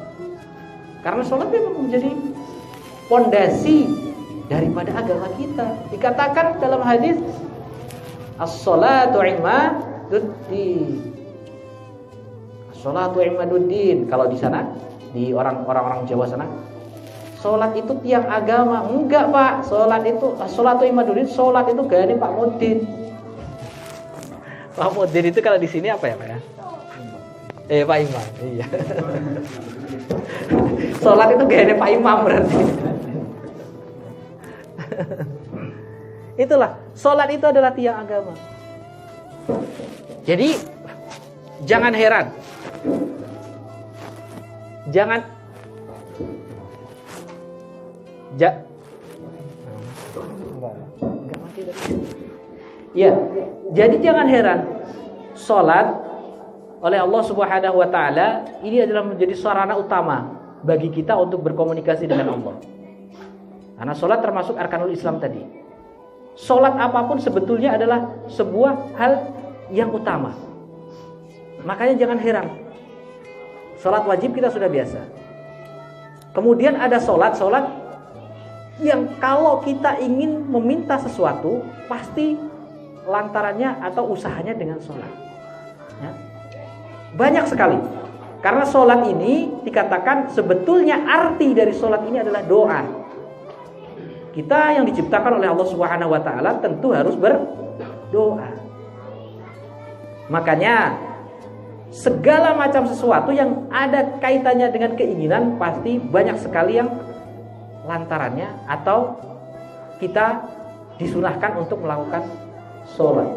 Karena sholat memang menjadi pondasi daripada agama kita. Dikatakan dalam hadis as-sholatu imaduddin. Sholatu imaduddin. Kalau di sana, di orang-orang Jawa sana, sholat itu tiang agama. Enggak Pak, sholatu imaduddin, sholat itu gayanya Pak Mudin. Pak Mudin itu kalau di sini apa ya Pak ya? Pak Imam. Iya. Sholat itu gayanya Pak Imam berarti. Itulah, sholat itu adalah tiang agama. Jadi jangan heran. Jangan Ya, jadi jangan heran salat oleh Allah Subhanahu wa taala ini adalah menjadi sarana utama bagi kita untuk berkomunikasi dengan Allah. Karena salat termasuk arkanul Islam tadi. Salat apapun sebetulnya adalah sebuah hal yang utama. Makanya jangan heran. Salat wajib kita sudah biasa. Kemudian ada salat yang kalau kita ingin meminta sesuatu pasti lantarannya atau usahanya dengan salat. Ya. Banyak sekali. Karena salat ini dikatakan sebetulnya arti dari salat ini adalah doa. Kita yang diciptakan oleh Allah Subhanahu wa taala tentu harus berdoa. Makanya segala macam sesuatu yang ada kaitannya dengan keinginan pasti banyak sekali yang lantarannya atau kita disunahkan untuk melakukan sholat.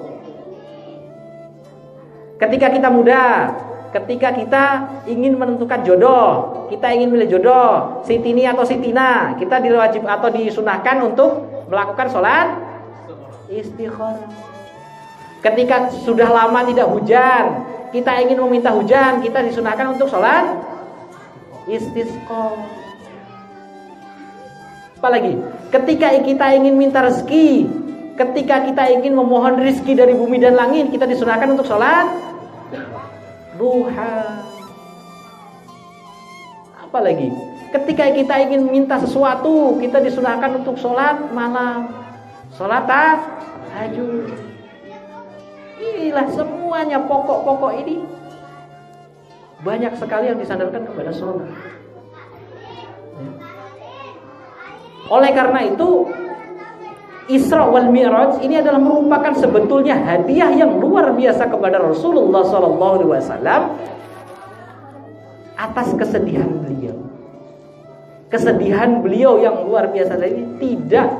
Ketika kita muda, ketika kita ingin menentukan jodoh, kita ingin milih jodoh, Sitini atau Sitina, kita diwajib atau disunahkan untuk melakukan sholat istikharah. Ketika sudah lama tidak hujan, kita ingin meminta hujan, kita disunahkan untuk sholat istisqa. Apalagi ketika kita ingin minta rezeki, ketika kita ingin memohon rezeki dari bumi dan langit, kita disunahkan untuk sholat duha. Apalagi ketika kita ingin minta sesuatu, kita disunahkan untuk sholat malam, sholat tahajud. Inilah semuanya pokok-pokok ini banyak sekali yang disandarkan kepada sholat. Oleh karena itu Isra wal Mi'raj ini adalah merupakan sebetulnya hadiah yang luar biasa kepada Rasulullah SAW atas kesedihan beliau. Kesedihan beliau yang luar biasa ini tidak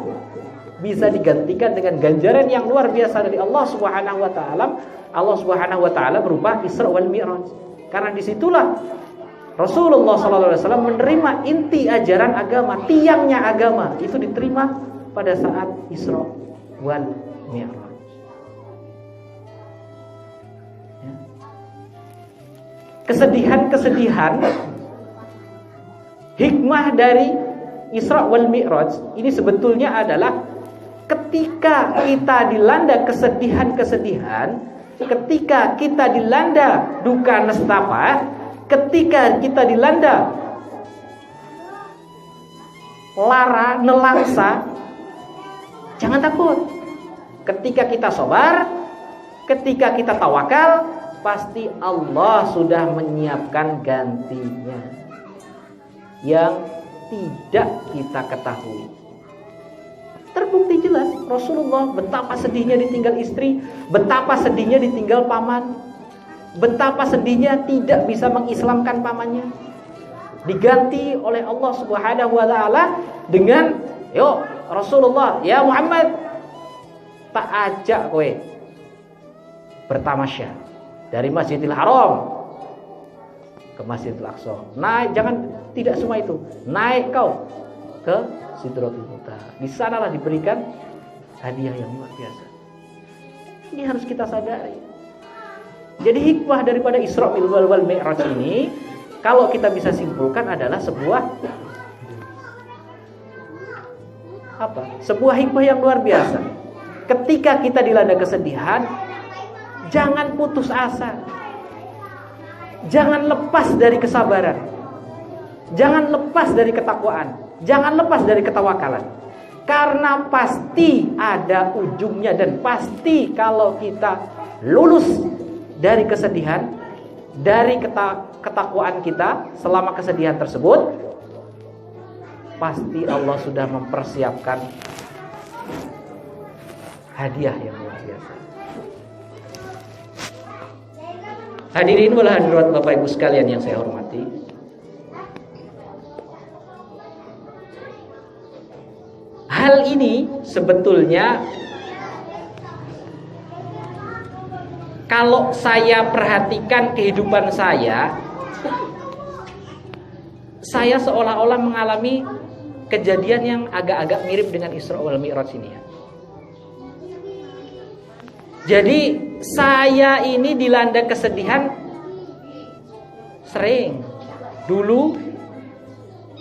bisa digantikan dengan ganjaran yang luar biasa dari Allah Subhanahu wa taala. Allah Subhanahu wa taala berupa Isra wal Mi'raj. Karena disitulah Rasulullah SAW menerima inti ajaran agama, tiangnya agama itu diterima pada saat Isra wal Mi'raj. Ya. Kesedihan-kesedihan hikmah dari Isra wal Mi'raj ini sebetulnya adalah ketika kita dilanda kesedihan-kesedihan, ketika kita dilanda duka nestapa, ketika kita dilanda lara, nelangsa, jangan takut. Ketika kita sabar, ketika kita tawakal, pasti Allah sudah menyiapkan gantinya yang tidak kita ketahui. Terbukti jelas Rasulullah betapa sedihnya ditinggal istri, betapa sedihnya ditinggal paman, betapa sedihnya tidak bisa mengislamkan pamannya. Diganti oleh Allah Subhanahu wa taala dengan, "Yo Rasulullah, ya Muhammad, tak ajak kowe bertamasya dari Masjidil Haram ke Masjidil Aqsa. Naik, jangan, tidak semua itu. Naik kau ke Sidratul Muntaha. Di sanalah diberikan hadiah yang luar biasa." Ini harus kita sadari. Jadi hikmah daripada Isra wal Mi'raj ini, kalau kita bisa simpulkan, adalah sebuah sebuah hikmah yang luar biasa. Ketika kita dilanda kesedihan, jangan putus asa. Jangan lepas dari kesabaran. Jangan lepas dari ketakwaan. Jangan lepas dari ketawakalan. Karena pasti ada ujungnya, dan pasti kalau kita lulus dari kesedihan, dari ketakwaan kita selama kesedihan tersebut, pasti Allah sudah mempersiapkan hadiah yang luar biasa. Hadirin wal hadirat Bapak Ibu sekalian yang saya hormati, hal ini sebetulnya kalau saya perhatikan kehidupan saya seolah-olah mengalami kejadian yang agak-agak mirip dengan Isra wal Mi'raj ini ya. Jadi saya ini dilanda kesedihan sering. Dulu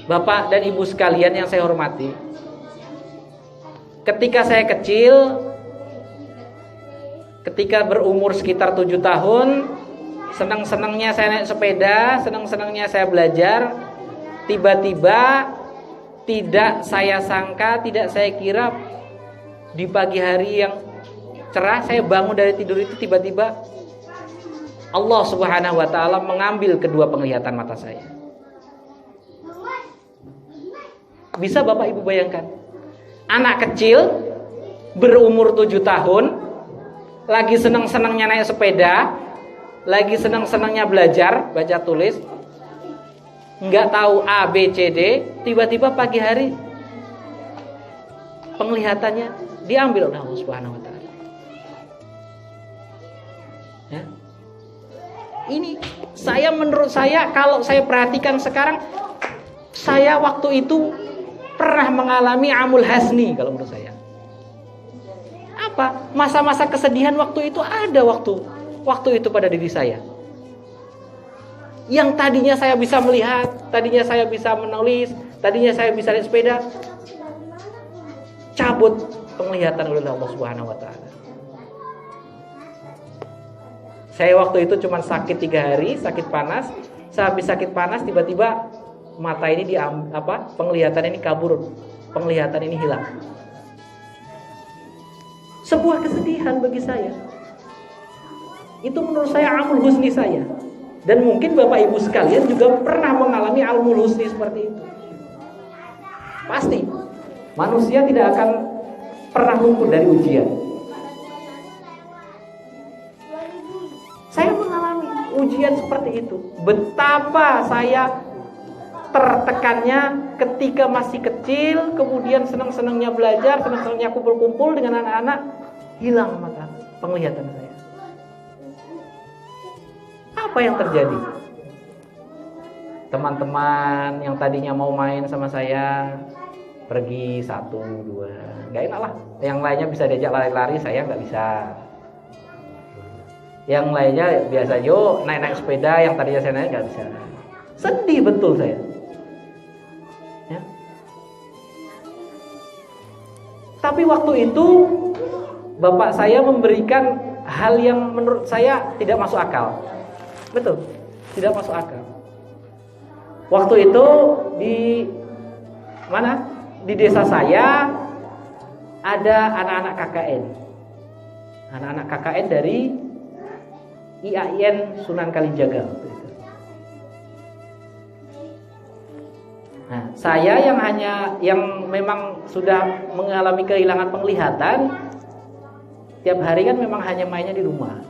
Bapak dan Ibu sekalian yang saya hormati, ketika saya kecil, ketika berumur sekitar 7 tahun, senang-senangnya saya naik sepeda, senang-senangnya saya belajar. Tiba-tiba tidak saya sangka, tidak saya kira, di pagi hari yang cerah saya bangun dari tidur itu, tiba-tiba Allah Subhanahu wa taala mengambil kedua penglihatan mata saya. Bisa Bapak Ibu bayangkan? Anak kecil berumur 7 tahun, lagi senang-senangnya naik sepeda, lagi senang-senangnya belajar baca tulis, nggak tahu A, B, C, D, tiba-tiba pagi hari penglihatannya diambil oleh Allah Subhanahu wa taala. Ya. Ini menurut saya, kalau saya perhatikan sekarang, saya waktu itu pernah mengalami amul hasni kalau menurut saya. Apa? Masa-masa kesedihan waktu itu ada waktu itu pada diri saya. Yang tadinya saya bisa melihat, tadinya saya bisa menulis, tadinya saya bisa naik sepeda, cabut penglihatan oleh Allah Subhanahu wa taala. Saya waktu itu cuma sakit 3 hari, sakit panas. Sehabis sakit panas, tiba-tiba mata ini penglihatan ini kabur, penglihatan ini hilang. Sebuah kesedihan bagi saya. Itu menurut saya amul husni saya. Dan mungkin Bapak Ibu sekalian juga pernah mengalami amul husni seperti itu. Pasti manusia tidak akan pernah luput dari ujian. Saya mengalami ujian seperti itu. Betapa saya tertekannya ketika masih kecil, kemudian senang-senangnya belajar, senang-senangnya kumpul-kumpul dengan anak-anak, hilang mata penglihatan saya. Apa yang terjadi? Teman-teman yang tadinya mau main sama saya pergi 1, 2, nggak enak lah. Yang lainnya bisa diajak lari-lari, saya nggak bisa. Yang lainnya biasa yuk naik-naik sepeda, yang tadinya saya naik nggak bisa. Sedih betul saya. Ya. Tapi waktu itu bapak saya memberikan hal yang menurut saya tidak masuk akal. Betul. Tidak masuk akal. Waktu itu di mana? Di desa saya ada anak-anak KKN. Anak-anak KKN dari IAIN Sunan Kalijaga. Nah, saya yang memang sudah mengalami kehilangan penglihatan, tiap hari kan memang hanya mainnya di rumah.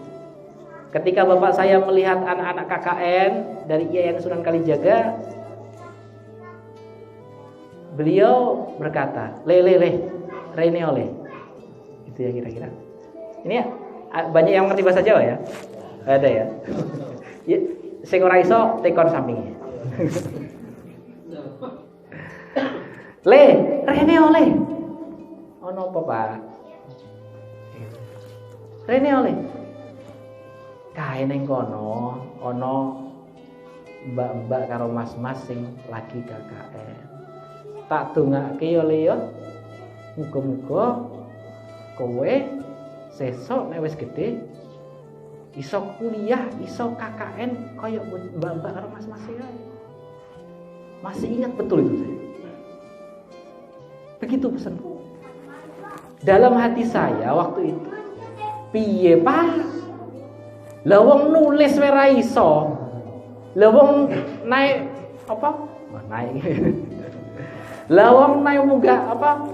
Ketika bapak saya melihat anak-anak KKN dari IAIN Sunan Kalijaga, beliau berkata, Rene oleh. Itu ya kira-kira. Ini ya, banyak yang ngerti bahasa Jawa ya? Ada ya? Sing ora iso tekon sampingnya. Rene oleh. Ono apa, Pak? Rene oleh. Kae ning kono ono mbak-mbak karo mas-mas sing lagi KKN. Tak dongake yo le yo. Muga-muga kowe sesuk nek wis gedhe iso kuliah, iso KKN kaya mbak-mbak karo mas-mas e. Masih ingat betul itu saya. Begitu pesanku. Dalam hati saya waktu itu, piye Pak? Lah wong nulis wae ra iso. Lah wong naik apa? Naik. Lah wong naik munggah apa?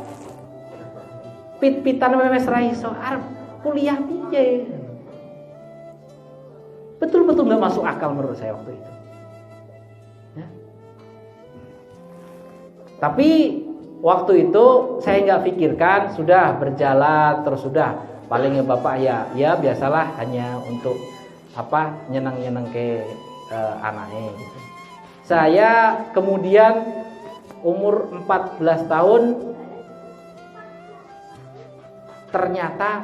Pit-pitan wis ra iso. Arep kuliah piye? Betul-betul enggak masuk akal menurut saya waktu itu. Ya. Tapi waktu itu saya nggak pikirkan, sudah berjalan terus sudah paling ya bapak ya biasalah hanya untuk apa nyenang-nyenang ke anaknya gitu. Saya kemudian umur 14 tahun ternyata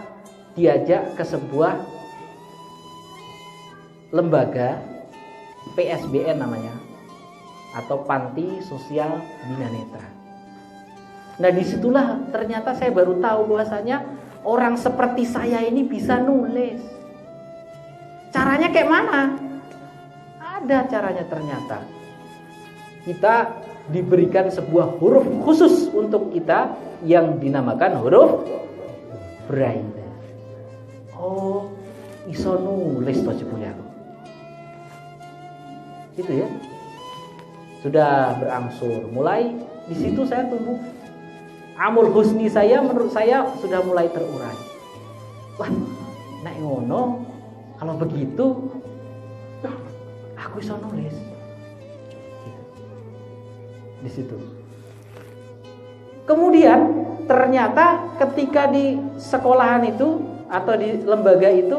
diajak ke sebuah lembaga PSBN namanya atau Panti Sosial Bina Netra. Nah disitulah ternyata saya baru tahu bahwasanya orang seperti saya ini bisa nulis. Caranya kayak mana? Ada caranya ternyata. Kita diberikan sebuah huruf khusus untuk kita yang dinamakan huruf Braille. Oh, iso nulis toh jebule aku. Gitu ya. Sudah berangsur mulai di situ saya tumbuh. Amul husni saya menurut saya sudah mulai terurai. Wah, nek ngono, kalau begitu aku bisa nulis. Di situ. Kemudian ternyata ketika di sekolahan itu atau di lembaga itu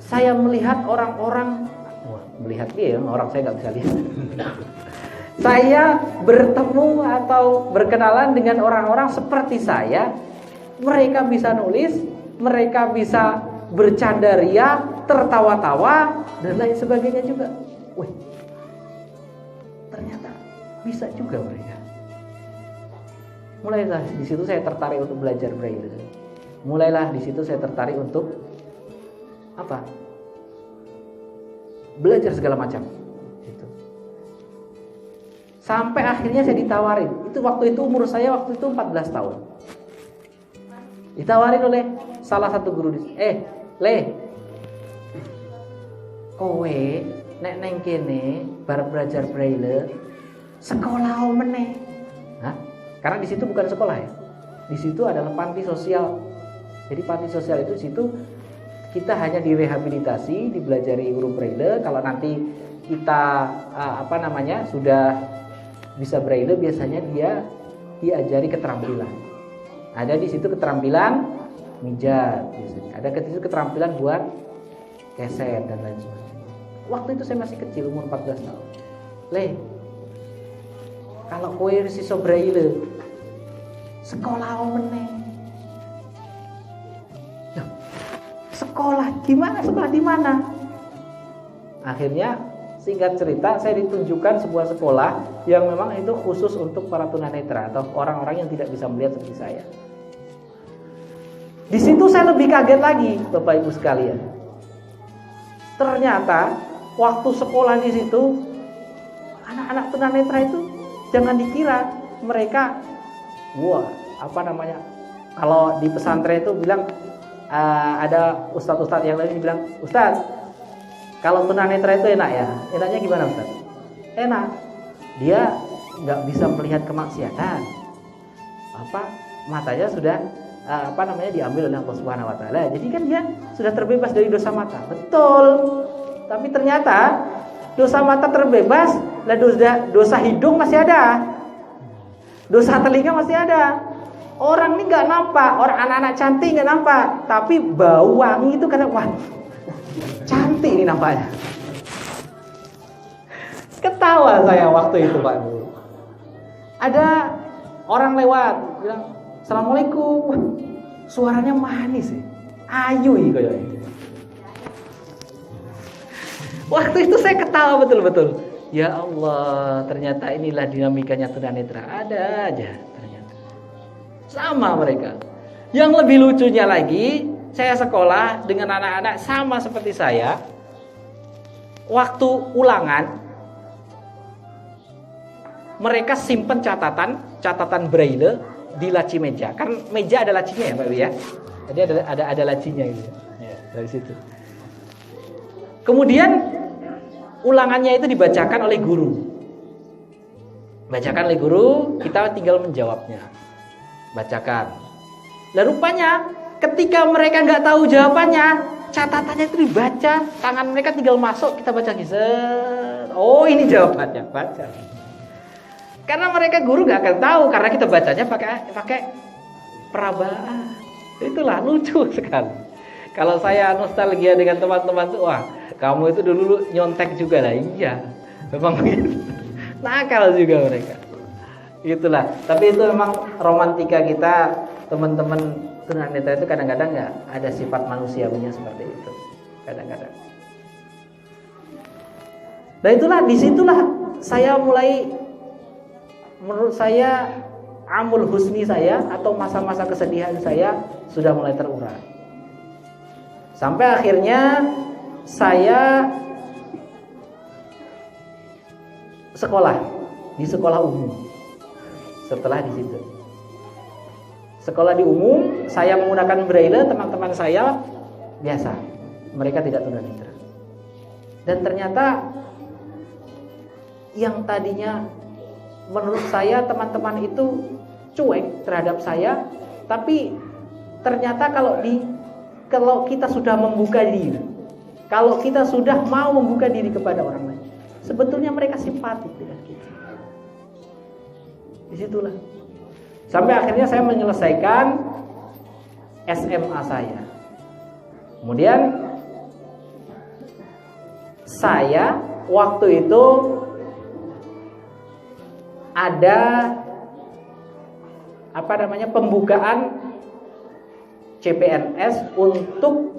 saya melihat orang-orang, melihat dia orang saya nggak bisa lihat. Saya bertemu atau berkenalan dengan orang-orang seperti saya. Mereka bisa nulis, mereka bisa bercanda ria, tertawa-tawa dan lain sebagainya juga. Wih, ternyata bisa juga mereka. Mulailah di situ saya tertarik untuk belajar Braille. Mulailah di situ saya tertarik untuk apa? Belajar segala macam. Sampai akhirnya saya ditawarin. Itu waktu itu umur saya waktu itu 14 tahun. Ditawarin oleh salah satu guru di kowe nek neng kene bar belajar Braille sekolah meneh. Hah? Karena di situ bukan sekolah ya. Di situ adalah panti sosial. Jadi panti sosial itu di situ kita hanya direhabilitasi, dibelajari huruf Braille. Kalau nanti kita sudah bisa Braille, biasanya dia diajari keterampilan. Ada di situ keterampilan mijat biasanya. Ada di situ keterampilan buat keset dan lain sebagainya. Waktu itu saya masih kecil, umur 14 tahun. Kalau kowe wis iso Braille, sekolah meneh. Sekolah gimana? Sekolah di mana? Akhirnya singkat cerita, saya ditunjukkan sebuah sekolah yang memang itu khusus untuk para tunanetra atau orang-orang yang tidak bisa melihat seperti saya. Di situ saya lebih kaget lagi, Bapak Ibu sekalian. Ternyata waktu sekolah di situ, anak-anak tunanetra itu jangan dikira mereka, kalau di pesantren itu bilang, ada ustadz-ustadz yang lain bilang, Ustadz, kalau tunanetra itu enak ya. Enaknya gimana Ustadz? Enak, dia nggak bisa melihat kemaksiatan. Matanya sudah diambil oleh Allah Subhanahu Wa Taala. Jadi kan dia sudah terbebas dari dosa mata. Betul. Tapi ternyata dosa mata terbebas, lah dosa hidung masih ada, dosa telinga masih ada. Orang ini nggak nampak, orang anak-anak cantik nggak nampak, tapi bau wangi itu karena cantik ini nampaknya. Ketawa saya waktu itu Pak. Ada orang lewat bilang, Assalamualaikum. Suaranya manis sih, ayu kayaknya. Waktu itu saya ketawa betul-betul. Ya Allah, ternyata inilah dinamikanya tunanetra. Ada aja ternyata. Sama mereka. Yang lebih lucunya lagi, saya sekolah dengan anak-anak sama seperti saya. Waktu ulangan, mereka simpen catatan braille di laci meja. Kan meja ada lacinya ya Pak Wi ya. Jadi ada lacinya gitu. Ya, dari situ. Kemudian ulangannya itu dibacakan oleh guru. Bacakan oleh guru, kita tinggal menjawabnya. Bacakan. Lah rupanya ketika mereka nggak tahu jawabannya, catatannya itu dibaca, tangan mereka tinggal masuk, kita baca giset. Oh, ini jawabannya, baca. Karena mereka guru nggak akan tahu, karena kita bacanya pakai perabaan. Itulah lucu sekali. Kalau saya nostalgia dengan teman-teman tuh, wah, kamu itu dulu nyontek juga lah. Iya, memang begitu. Nakal juga mereka. Itulah. Tapi itu memang romantika kita, teman-teman tunanetra itu kadang-kadang ya ada sifat manusiawinya seperti itu. Kadang-kadang. Nah itulah, disitulah saya mulai, menurut saya amul husni saya atau masa-masa kesedihan saya sudah mulai terurai. Sampai akhirnya saya sekolah di sekolah umum. Setelah di situ sekolah di umum, saya menggunakan braille, teman-teman saya biasa, mereka tidak tunanetra. Dan ternyata yang tadinya menurut saya teman-teman itu cuek terhadap saya, tapi ternyata kalau kita sudah membuka diri, kalau kita sudah mau membuka diri kepada orang lain, sebetulnya mereka simpatik dengan kita. Disitulah. Sampai akhirnya saya menyelesaikan SMA saya. Kemudian saya waktu itu ada pembukaan CPNS untuk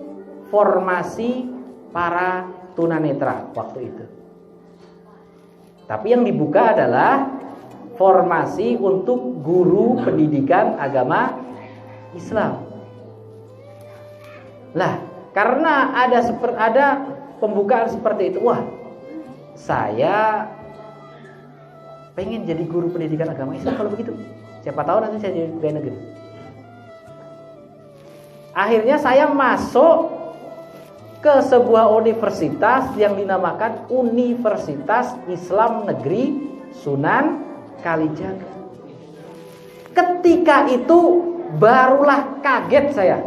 formasi para tunanetra waktu itu. Tapi yang dibuka adalah formasi untuk guru pendidikan agama Islam. Lah, karena ada pembukaan seperti itu, wah, saya pengen jadi guru pendidikan agama Islam kalau begitu. Siapa tahu nanti saya jadi pegawai negeri. Akhirnya saya masuk ke sebuah universitas yang dinamakan Universitas Islam Negeri Sunan Kalijaga. Ketika itu barulah kaget saya,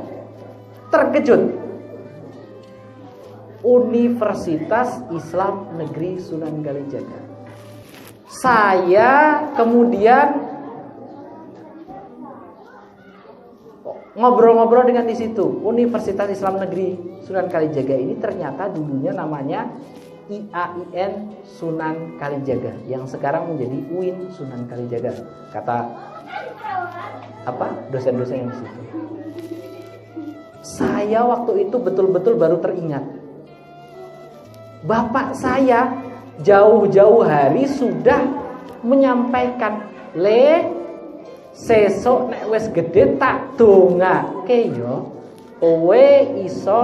terkejut. Universitas Islam Negeri Sunan Kalijaga. Saya kemudian ngobrol-ngobrol dengan di situ. Universitas Islam Negeri Sunan Kalijaga ini ternyata dulunya namanya IAIN Sunan Kalijaga, yang sekarang menjadi UIN Sunan Kalijaga. Kata dosen-dosen yang di situ. Saya waktu itu betul-betul baru teringat. Bapak saya jauh-jauh hari sudah menyampaikan, sesok nek wis gede tak dongake yo kowe iso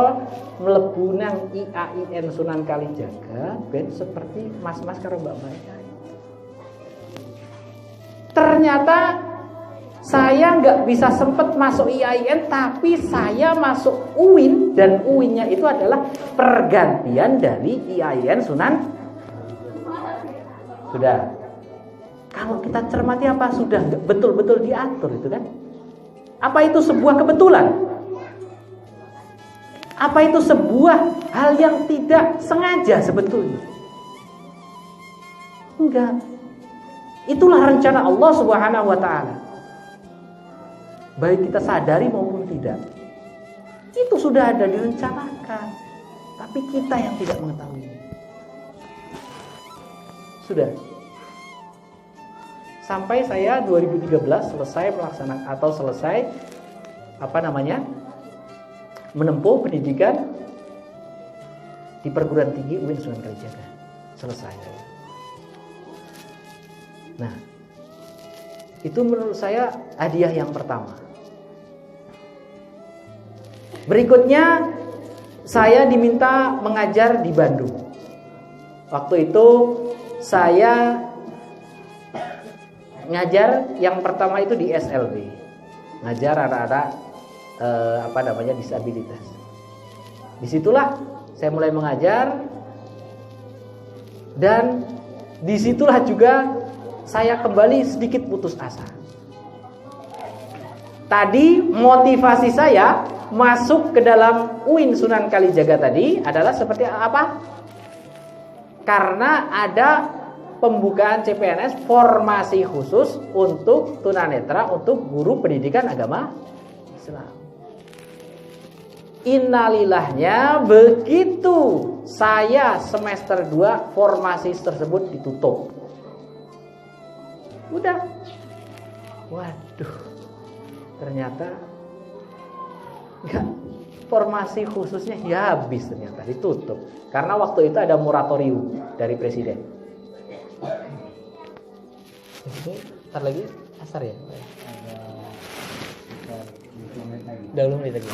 mlebu nang IAIN Sunan Kalijaga ben seperti mas-mas karo mbak-mbak. Ternyata saya nggak bisa sempet masuk IAIN, tapi saya masuk UIN, dan UIN-nya itu adalah pergantian dari IAIN Sunan. Sudah. Kalau kita cermati apa sudah betul-betul diatur itu kan? Apa itu sebuah kebetulan? Apa itu sebuah hal yang tidak sengaja sebetulnya? Enggak. Itulah rencana Allah Subhanahu wa taala. Baik kita sadari maupun tidak. Itu sudah ada direncanakan. Tapi kita yang tidak mengetahui. Sudah. Sampai saya 2013 selesai melaksanakan atau selesai menempuh pendidikan di perguruan tinggi UIN Sunan Kalijaga. Selesai. Nah, itu menurut saya hadiah yang pertama. Berikutnya saya diminta mengajar di Bandung. Waktu itu saya ngajar yang pertama itu di SLB, ngajar anak-anak disabilitas. Disitulah saya mulai mengajar, dan disitulah juga saya kembali sedikit putus asa. Tadi motivasi saya masuk ke dalam UIN Sunan Kalijaga tadi adalah seperti apa? Karena ada pembukaan CPNS formasi khusus untuk tunanetra, untuk guru pendidikan agama Islam. Innalillahnya begitu saya semester 2 formasi tersebut ditutup. Udah. Waduh. Ternyata enggak, formasi khususnya ya habis, ternyata ditutup. Karena waktu itu ada moratorium dari presiden. Ini ntar lagi asar ya? Dahulu menit lagi.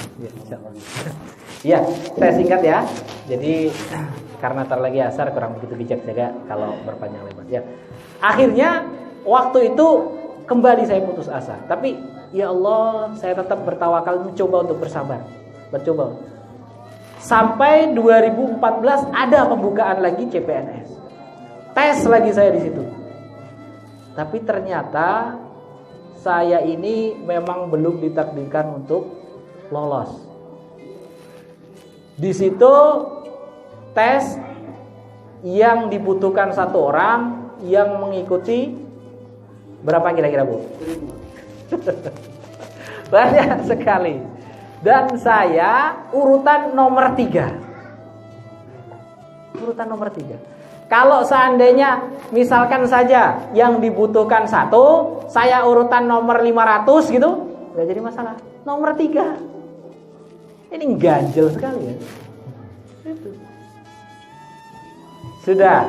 Iya, saya singkat ya. Jadi karena ntar lagi asar kurang begitu bijak jaga kalau berpanjang lebar. Ya. Akhirnya waktu itu kembali saya putus asa. Tapi ya Allah, saya tetap bertawakal, mencoba untuk bersabar. Bercoba. Sampai 2014 ada pembukaan lagi CPNS. Tes lagi saya di situ. Tapi ternyata saya ini memang belum ditakdirkan untuk lolos. Di situ tes yang dibutuhkan 1 orang yang mengikuti berapa kira-kira, Bu? Banyak sekali. Dan saya urutan nomor 3. Urutan nomor 3. Kalau seandainya misalkan saja yang dibutuhkan 1, saya urutan nomor 500 gitu, nggak jadi masalah. Nomor 3. Ini ganjel sekali ya. Itu. Sudah.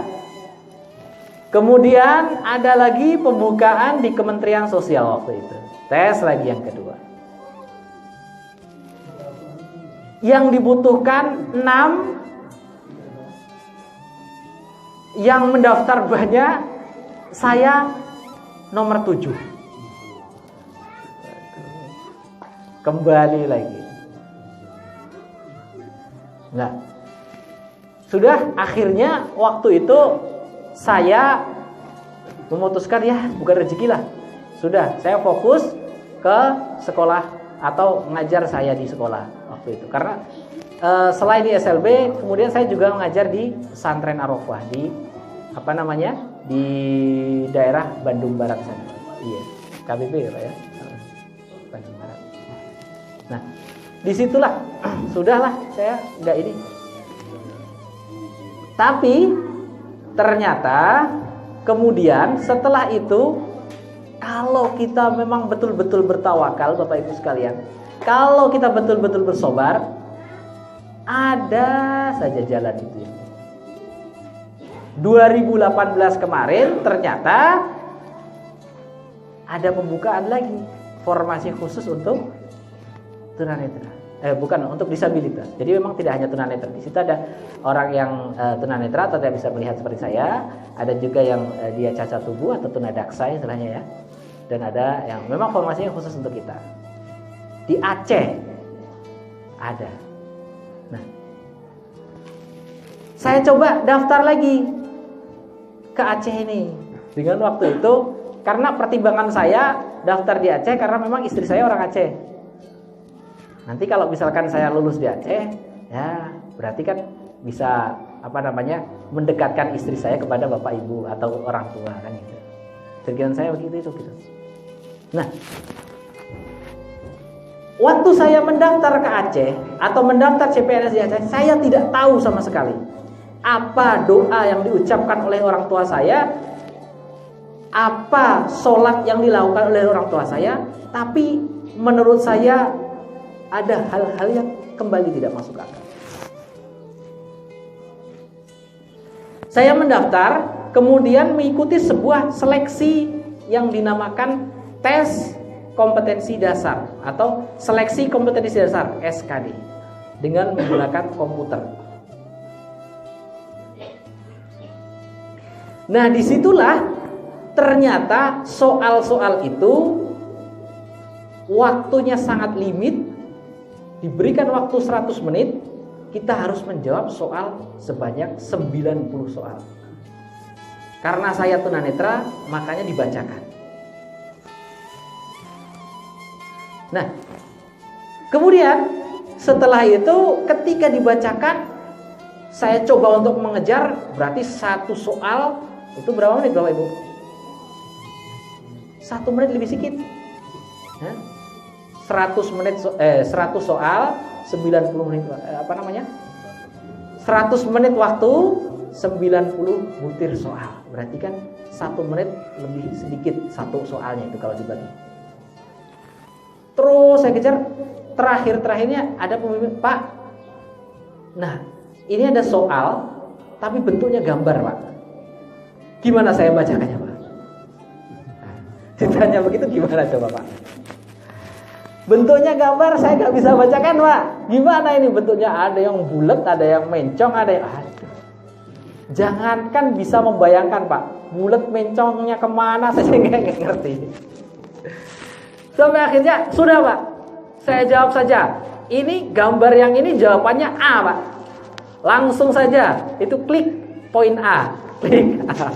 Kemudian ada lagi pembukaan di Kementerian Sosial waktu itu. Tes lagi yang kedua. Yang dibutuhkan 6, yang mendaftar banyak, saya nomor 7. Kembali lagi. Nah, sudah akhirnya waktu itu saya memutuskan ya bukan rezeki lah. Sudah, saya fokus ke sekolah atau ngajar saya di sekolah waktu itu. Karena selain di SLB, kemudian saya juga mengajar di Pesantren Arofah di di daerah Bandung Barat sana. Iya, KBB ya Pak ya. Bandung Barat. Nah, disitulah sudahlah saya nggak ini. Tapi ternyata kemudian setelah itu, kalau kita memang betul-betul bertawakal Bapak Ibu sekalian, kalau kita betul-betul bersabar, ada saja jalan itu. 2018 kemarin ternyata ada pembukaan lagi formasi khusus untuk tunanetra. bukan untuk disabilitas. Jadi memang tidak hanya tunanetra. Di situ ada orang yang tunanetra atau tidak bisa melihat seperti saya, ada juga yang dia cacat tubuh atau tunadaksa istilahnya ya. Dan ada yang memang formasinya khusus untuk kita. Di Aceh ada. Nah, saya coba daftar lagi ke Aceh ini. Dengan waktu itu karena pertimbangan saya daftar di Aceh karena memang istri saya orang Aceh. Nanti kalau misalkan saya lulus di Aceh, ya berarti kan bisa mendekatkan istri saya kepada bapak ibu atau orang tua kan gitu. Pikiran saya begitu itu gitu. Nah, waktu saya mendaftar ke Aceh atau mendaftar CPNS di Aceh, saya tidak tahu sama sekali apa doa yang diucapkan oleh orang tua saya, apa sholat yang dilakukan oleh orang tua saya, tapi menurut saya ada hal-hal yang kembali tidak masuk akal. Saya mendaftar, kemudian mengikuti sebuah seleksi yang dinamakan tes kompetensi dasar atau seleksi kompetensi dasar SKD dengan menggunakan komputer. Nah, disitulah ternyata soal-soal itu waktunya sangat limit. Diberikan waktu 100 menit, kita harus menjawab soal sebanyak 90 soal. Karena saya tunanetra, makanya dibacakan. Nah, kemudian setelah itu ketika dibacakan, saya coba untuk mengejar, berarti satu soal itu berapa menit Bapak Ibu? 1 menit lebih sedikit. 100 soal 90 menit 100 menit waktu 90 butir soal. Berarti kan 1 menit lebih sedikit satu soalnya itu kalau dibagi. Terus saya kejar, terakhirnya ada pemimpin, Pak. Nah, ini ada soal tapi bentuknya gambar, Pak. Gimana saya bacakannya, Pak? Ditanya begitu gimana coba, Pak? Bentuknya gambar saya nggak bisa bacakan, Pak. Gimana ini bentuknya? Ada yang bulat, ada yang mencong, ada yang jangankan bisa membayangkan, Pak. Bulat mencongnya kemana saya nggak ngerti. Sampai akhirnya sudah, Pak. Saya jawab saja. Ini gambar yang ini jawabannya A, Pak. Langsung saja itu klik poin A, klik A.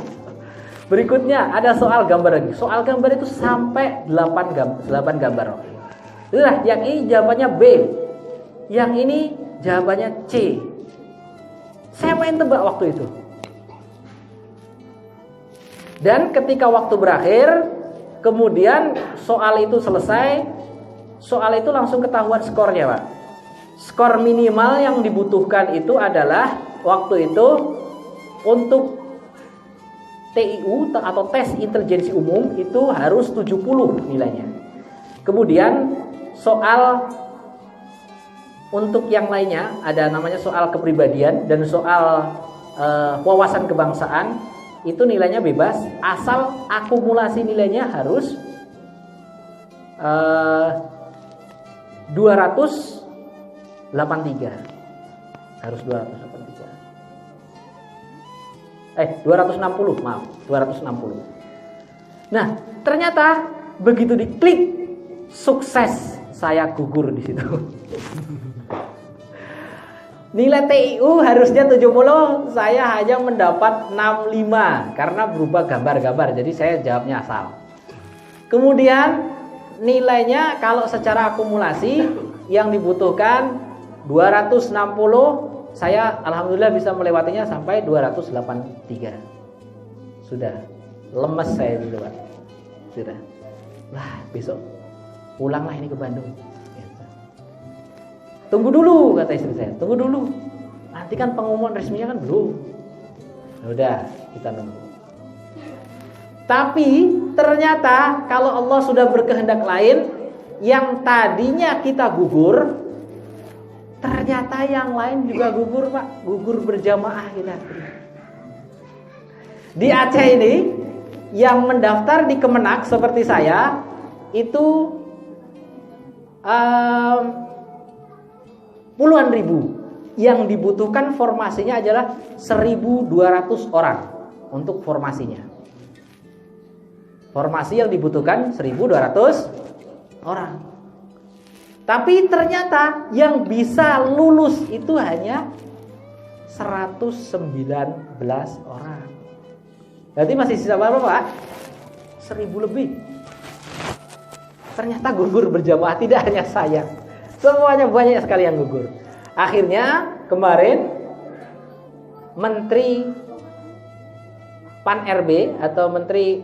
Berikutnya ada soal gambar lagi. Soal gambar itu sampai 8 gambar. Itulah, yang ini jawabannya B, yang ini jawabannya C. Saya main tebak waktu itu. Dan ketika waktu berakhir, kemudian soal itu selesai, soal itu langsung ketahuan skornya, Pak. Skor minimal yang dibutuhkan itu adalah waktu itu untuk TIU atau tes intelijensi umum itu harus 70 nilainya. Kemudian soal untuk yang lainnya ada namanya soal kepribadian dan soal wawasan kebangsaan, itu nilainya bebas asal akumulasi nilainya harus 283. Harus 260, maaf, 260. Nah, ternyata begitu diklik, sukses, saya gugur di situ. Nilai TIU harusnya 70, saya hanya mendapat 65 karena berubah gambar-gambar. Jadi saya jawabnya asal. Kemudian nilainya kalau secara akumulasi yang dibutuhkan 260, saya alhamdulillah bisa melewatinya sampai 283. Sudah lemes saya dulu, Pak. Sudah. Wah, besok pulanglah ini ke Bandung. Tunggu dulu, kata istri saya. Tunggu dulu. Nanti kan pengumuman resminya kan belum. Udah, kita nunggu. Tapi ternyata kalau Allah sudah berkehendak lain, yang tadinya kita gugur, ternyata yang lain juga gugur, Pak. Gugur berjamaah kita. Di Aceh ini yang mendaftar di Kemenak seperti saya itu puluhan ribu. Yang dibutuhkan formasinya adalah 1.200 orang untuk formasinya. Formasi yang dibutuhkan 1.200 orang. Tapi ternyata yang bisa lulus itu hanya 119 orang. Berarti masih sisa berapa, Pak? 1.000 lebih. Ternyata gugur berjamaah, tidak hanya saya. Semuanya banyak sekali yang gugur. Akhirnya kemarin Menteri Pan-RB atau Menteri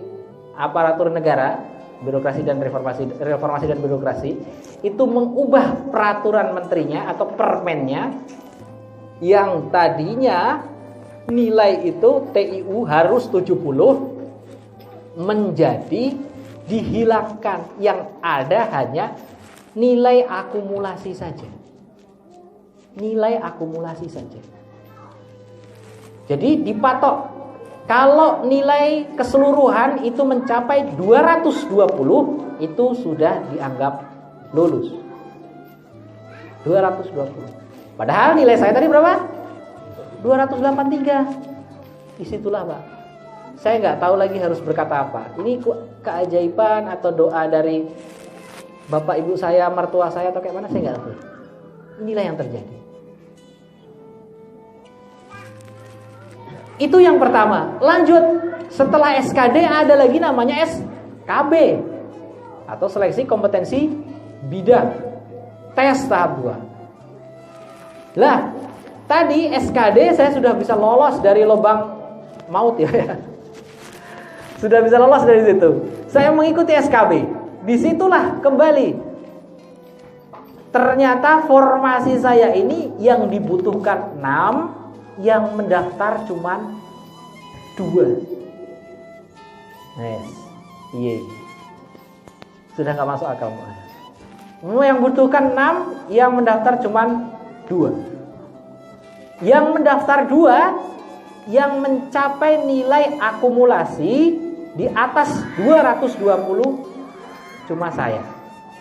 Aparatur Negara, Birokrasi dan Reformasi dan Birokrasi itu mengubah peraturan menterinya atau permennya yang tadinya nilai itu TIU harus 70 menjadi dihilangkan, yang ada hanya nilai akumulasi saja. Nilai akumulasi saja. Jadi dipatok kalau nilai keseluruhan itu mencapai 220 itu sudah dianggap lulus. 220. Padahal nilai saya tadi berapa? 283. Disitulah, Pak, saya nggak tahu lagi harus berkata apa. Ini keajaiban atau doa dari bapak ibu saya, mertua saya atau kayak mana, saya nggak tahu. Inilah yang terjadi. Itu yang pertama. Lanjut, setelah SKD ada lagi namanya SKB atau seleksi kompetensi bidang, tes tahap 2. Lah, tadi SKD saya sudah bisa lolos dari lubang maut ya. Sudah bisa lolos dari situ. Saya mengikuti SKB. Disitulah kembali. Ternyata formasi saya ini yang dibutuhkan 6, yang mendaftar cuman 2. Yes. Iya. Sudah gak masuk akal. Yang butuhkan 6, yang mendaftar cuman 2. Yang mendaftar 2 yang mencapai nilai akumulasi di atas 220 cuma saya.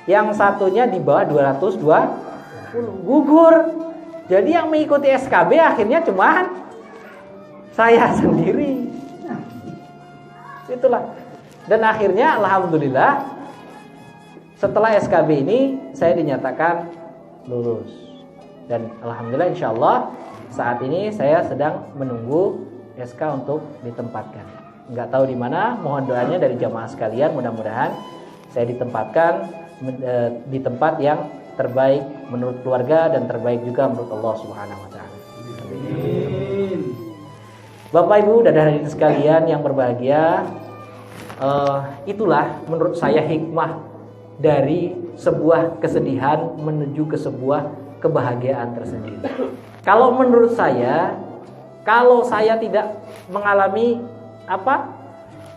Yang satunya di bawah 220 gugur. Jadi yang mengikuti SKB akhirnya cuma saya sendiri. Itulah. Dan akhirnya alhamdulillah setelah SKB ini saya dinyatakan lulus. Dan alhamdulillah insyaallah saat ini saya sedang menunggu SK untuk ditempatkan. Enggak tahu di mana, mohon doanya dari jamaah sekalian, mudah-mudahan saya ditempatkan di tempat yang terbaik menurut keluarga dan terbaik juga menurut Allah Subhanahu wa taala. Bapak Ibu dan hadirin sekalian yang berbahagia, itulah menurut saya hikmah dari sebuah kesedihan menuju ke sebuah kebahagiaan tersendiri. Kalau menurut saya, kalau saya tidak mengalami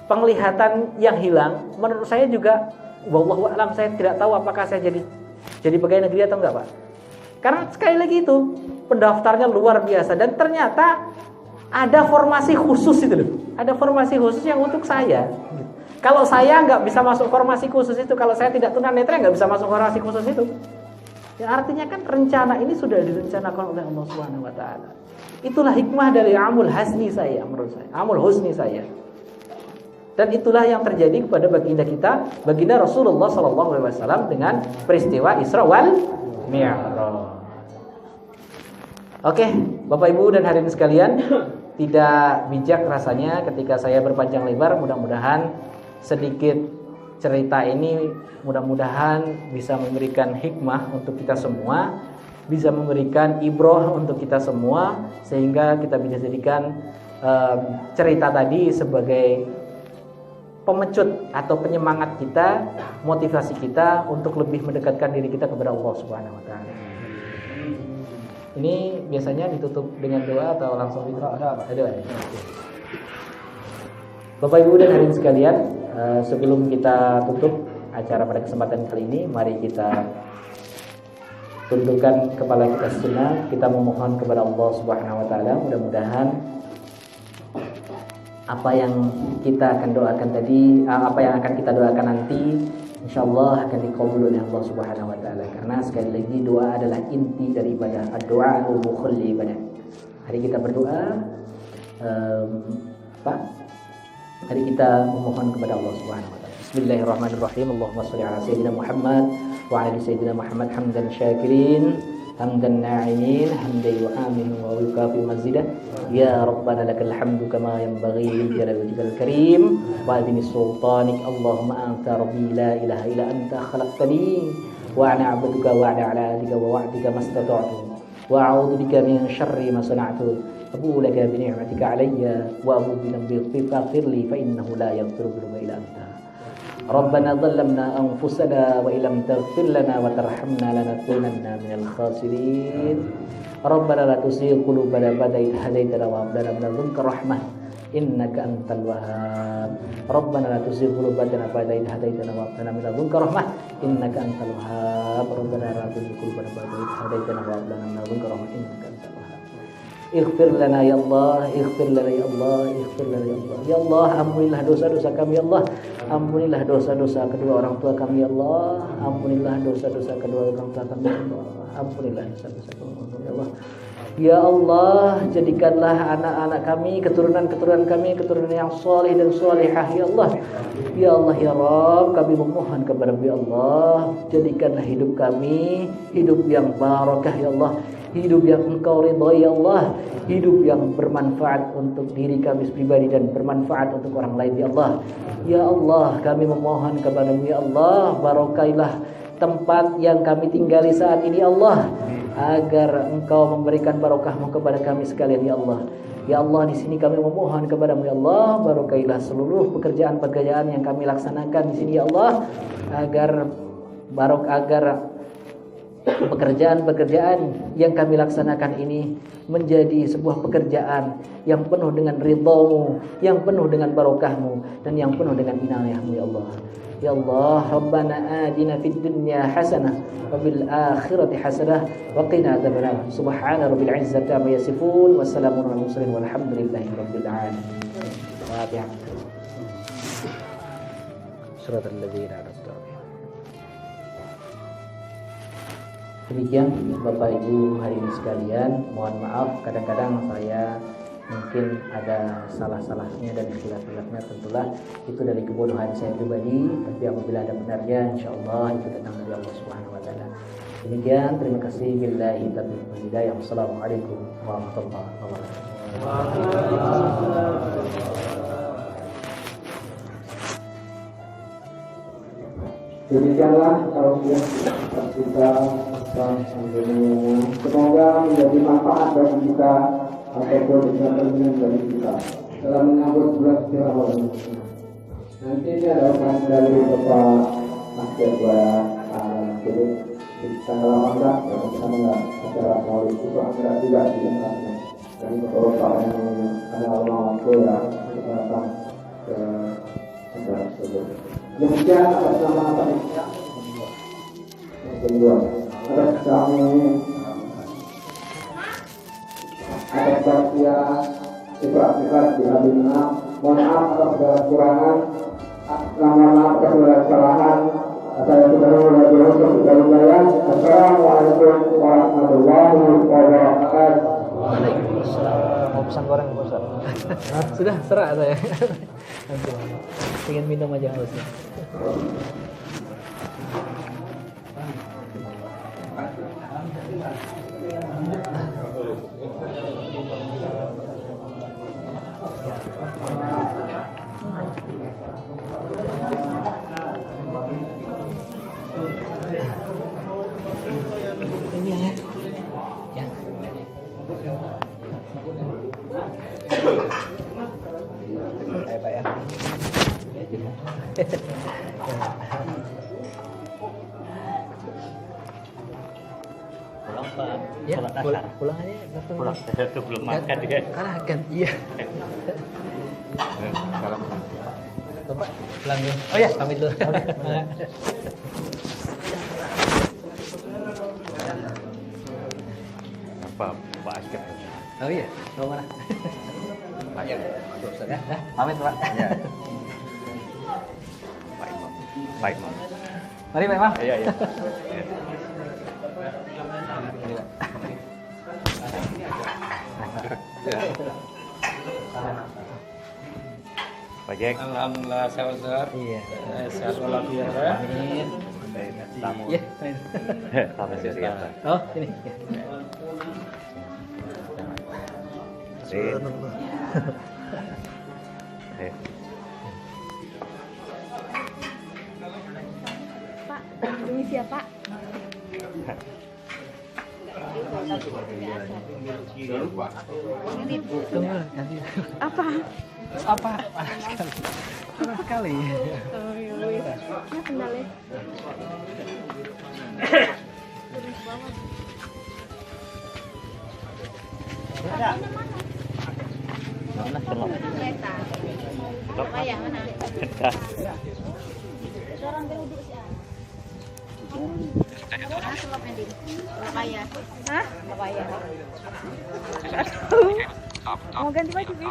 penglihatan yang hilang, menurut saya juga wallahu a'lam, saya tidak tahu apakah saya jadi pegawai negeri atau enggak, Pak. Karena sekali lagi itu pendaftarnya luar biasa dan ternyata ada formasi khusus itu loh. Ada formasi khusus yang untuk saya. Kalau saya nggak bisa masuk formasi khusus itu, kalau saya tidak tunanetra nggak bisa masuk formasi khusus itu. Ya artinya kan rencana ini sudah direncanakan oleh Allah Subhanahu wa taala. Itulah hikmah dari amul hasni saya, menurut saya. Amul husni saya. Dan itulah yang terjadi kepada baginda kita, baginda Rasulullah SAW dengan peristiwa Isra wal Mi'raj. Oke, Bapak Ibu dan hadirin sekalian, tidak bijak rasanya ketika saya berpanjang lebar. Mudah-mudahan sedikit cerita ini mudah-mudahan bisa memberikan hikmah untuk kita semua, bisa memberikan ibroh untuk kita semua, sehingga kita bisa jadikan cerita tadi sebagai pemecut atau penyemangat kita, motivasi kita untuk lebih mendekatkan diri kita kepada Allah Subhanahu wa taala. Ini biasanya ditutup dengan doa atau langsung doa? Doa. Bapak Ibu dan hadirin sekalian, sebelum kita tutup acara pada kesempatan kali ini, mari kita tundukkan kepala kita sejenak, kita memohon kepada Allah Subhanahu wa taala, mudah-mudahan apa yang kita akan doakan tadi, apa yang akan kita doakan nanti insyaallah akan dikabul oleh Allah Subhanahu wa taala. Karena sekali lagi doa adalah inti dari ibadah. Ad-du'a mukhul ibadah. Hari kita berdoa, Pak. Hari kita memohon kepada Allah Subhanahu wa taala. Bismillahirrahmanirrahim. Allahumma shalli ala sayyidina Muhammad wa ala sayyidina Muhammad hamdan syakirin hamdan na'imin hamdan yu'aminu wa yukafi mazidah. Ya Rabbana lakal hamdu kama yanbaghi li jalali wajhikal karim wa azimi sultanik. Allahumma anta rabbi la ilaha illa anta khalaqtani wa ana 'abduka wa ana 'ala ahdika wa wa'dika mastata'tu wa a'udzu bika min syarri ma sana'tu. Abu laka bi ni'matika 'alayya wa abu bi dhanbi faghfir li fa innahu la yaghfiru dhunuba illa anta. Rabbana dhallamna anfusana wa illam taghfir lana wa tarhamna lanakunanna minal khasirin. Rabbana la tuzigh qulubana ba'da idh hadaytana wa hab lana min ladunka rahmah innaka antal wahhab. Rabbana la tuzigh qulubana ba'da idh hadaytana wa hab lana min ladunka rahmah innaka antal wahhab. Rabbana la tuzigh qulubana ba'da idh hadaytana wa hab lana min ladunka rahmah innaka antal wahhab. Ighfir lana ya Allah, ighfir lana ya Allah, ighfir lana ya Allah. Ya Allah, ampunilah dosa-dosa kami ya Allah. Ampunilah dosa-dosa kedua orang tua kami ya Allah. Ampunilah dosa-dosa kedua orang tua kami ya Allah. Ampunilah dosa-dosa kami ya Allah. Ya Allah, jadikanlah anak-anak kami, keturunan-keturunan kami, keturunan yang saleh dan salihah ya Allah. Ya Allah ya Rabb, kami memohon kepada-Mu ya Allah, jadikanlah hidup kami hidup yang barakah ya Allah. Hidup yang Engkau ridhai ya Allah, hidup yang bermanfaat untuk diri kami pribadi dan bermanfaat untuk orang lain ya Allah. Ya Allah, kami memohon kepada-Mu ya Allah, barokailah tempat yang kami tinggali saat ini ya Allah, agar Engkau memberikan barokah-Mu kepada kami sekalian ya Allah. Ya Allah, di sini kami memohon kepada-Mu ya Allah, barokailah seluruh pekerjaan-pekerjaan yang kami laksanakan di sini ya Allah, agar pekerjaan-pekerjaan yang kami laksanakan ini menjadi sebuah pekerjaan yang penuh dengan ridha-Mu, yang penuh dengan barokah-Mu, dan yang penuh dengan inayah-Mu ya Allah. Ya Allah, Rabbana atina fid dunya hasanah wa bil akhirati hasanah wa qina adzabannar. Subhana rabbil izzati amma yasifun wa salamun alal mursalin walhamdulillahi rabbil alamin. Fatihah. Suratul ladzina an'amta 'alaihim. Demikian Bapak Ibu hari ini sekalian, mohon maaf kadang-kadang saya mungkin ada salah-salahnya dan khilaf-khilafnya, tentulah itu dari kebodohan saya pribadi, tapi apabila ada benarnya insyaallah itu datang dari Allah Subhanahu wa taala. Demikian, terima kasih, billahi taufiq wal hidayah. Wassalamualaikum warahmatullahi wabarakatuh. Demikianlah tausiah kita semoga menjadi manfaat bagi kita ataupun menjadi bagi kita dalam menyambut bulan suci Ramadan. Nanti ini ada ucapan dari Bapak Akhir Kirim kita Ramadan dan kita mengenal acara Maulid itu ada juga di dalamnya. Dari Bapak yang ada ulama tua kita datang ke acara tersebut. Demikian atas nama panitia yang kedua, atas kami atas bahagia ikhlas di Abinna, mohon maaf atas segala kekurangan, mohon maaf atas segala kesalahan. Saya sudah mulai. Assalamualaikum warahmatullahi wabarakatuh. Waalaikumsalam. Mau pesan goreng Ustaz? Sudah serak saya. Pengen minum aja harusnya. Ini ya. Ya. Pak ya. Pulang Pak. Ya, pulang aja. Pulang. Itu belum makan juga. Karena kan iya. Bapak pulang dulu. Oh ya, pamit dulu. Apa Pak Askep? Oh iya, mau mana? Pak ya. Pamit Pak. Ya. Pak Imam. Mari Pak Imam. Iya, iya. Pak Jack. Alhamdulillah sehat. Iya. Sehat walafiat. Amin. Tamu. Iya. Tamu dari apa? Oh, ini. Pak, permisi ya Pak. Tunggu nanti. Apa? Apa? Panas sekali. Panas sekali. Oh, ya wis. Ya sendalnya. Mana celok? Apa ya mana? Cedas. Orang beruduk sih. Ah, selopnya di. Papaya. Hah? Papaya. Mau ganti baju, Bi?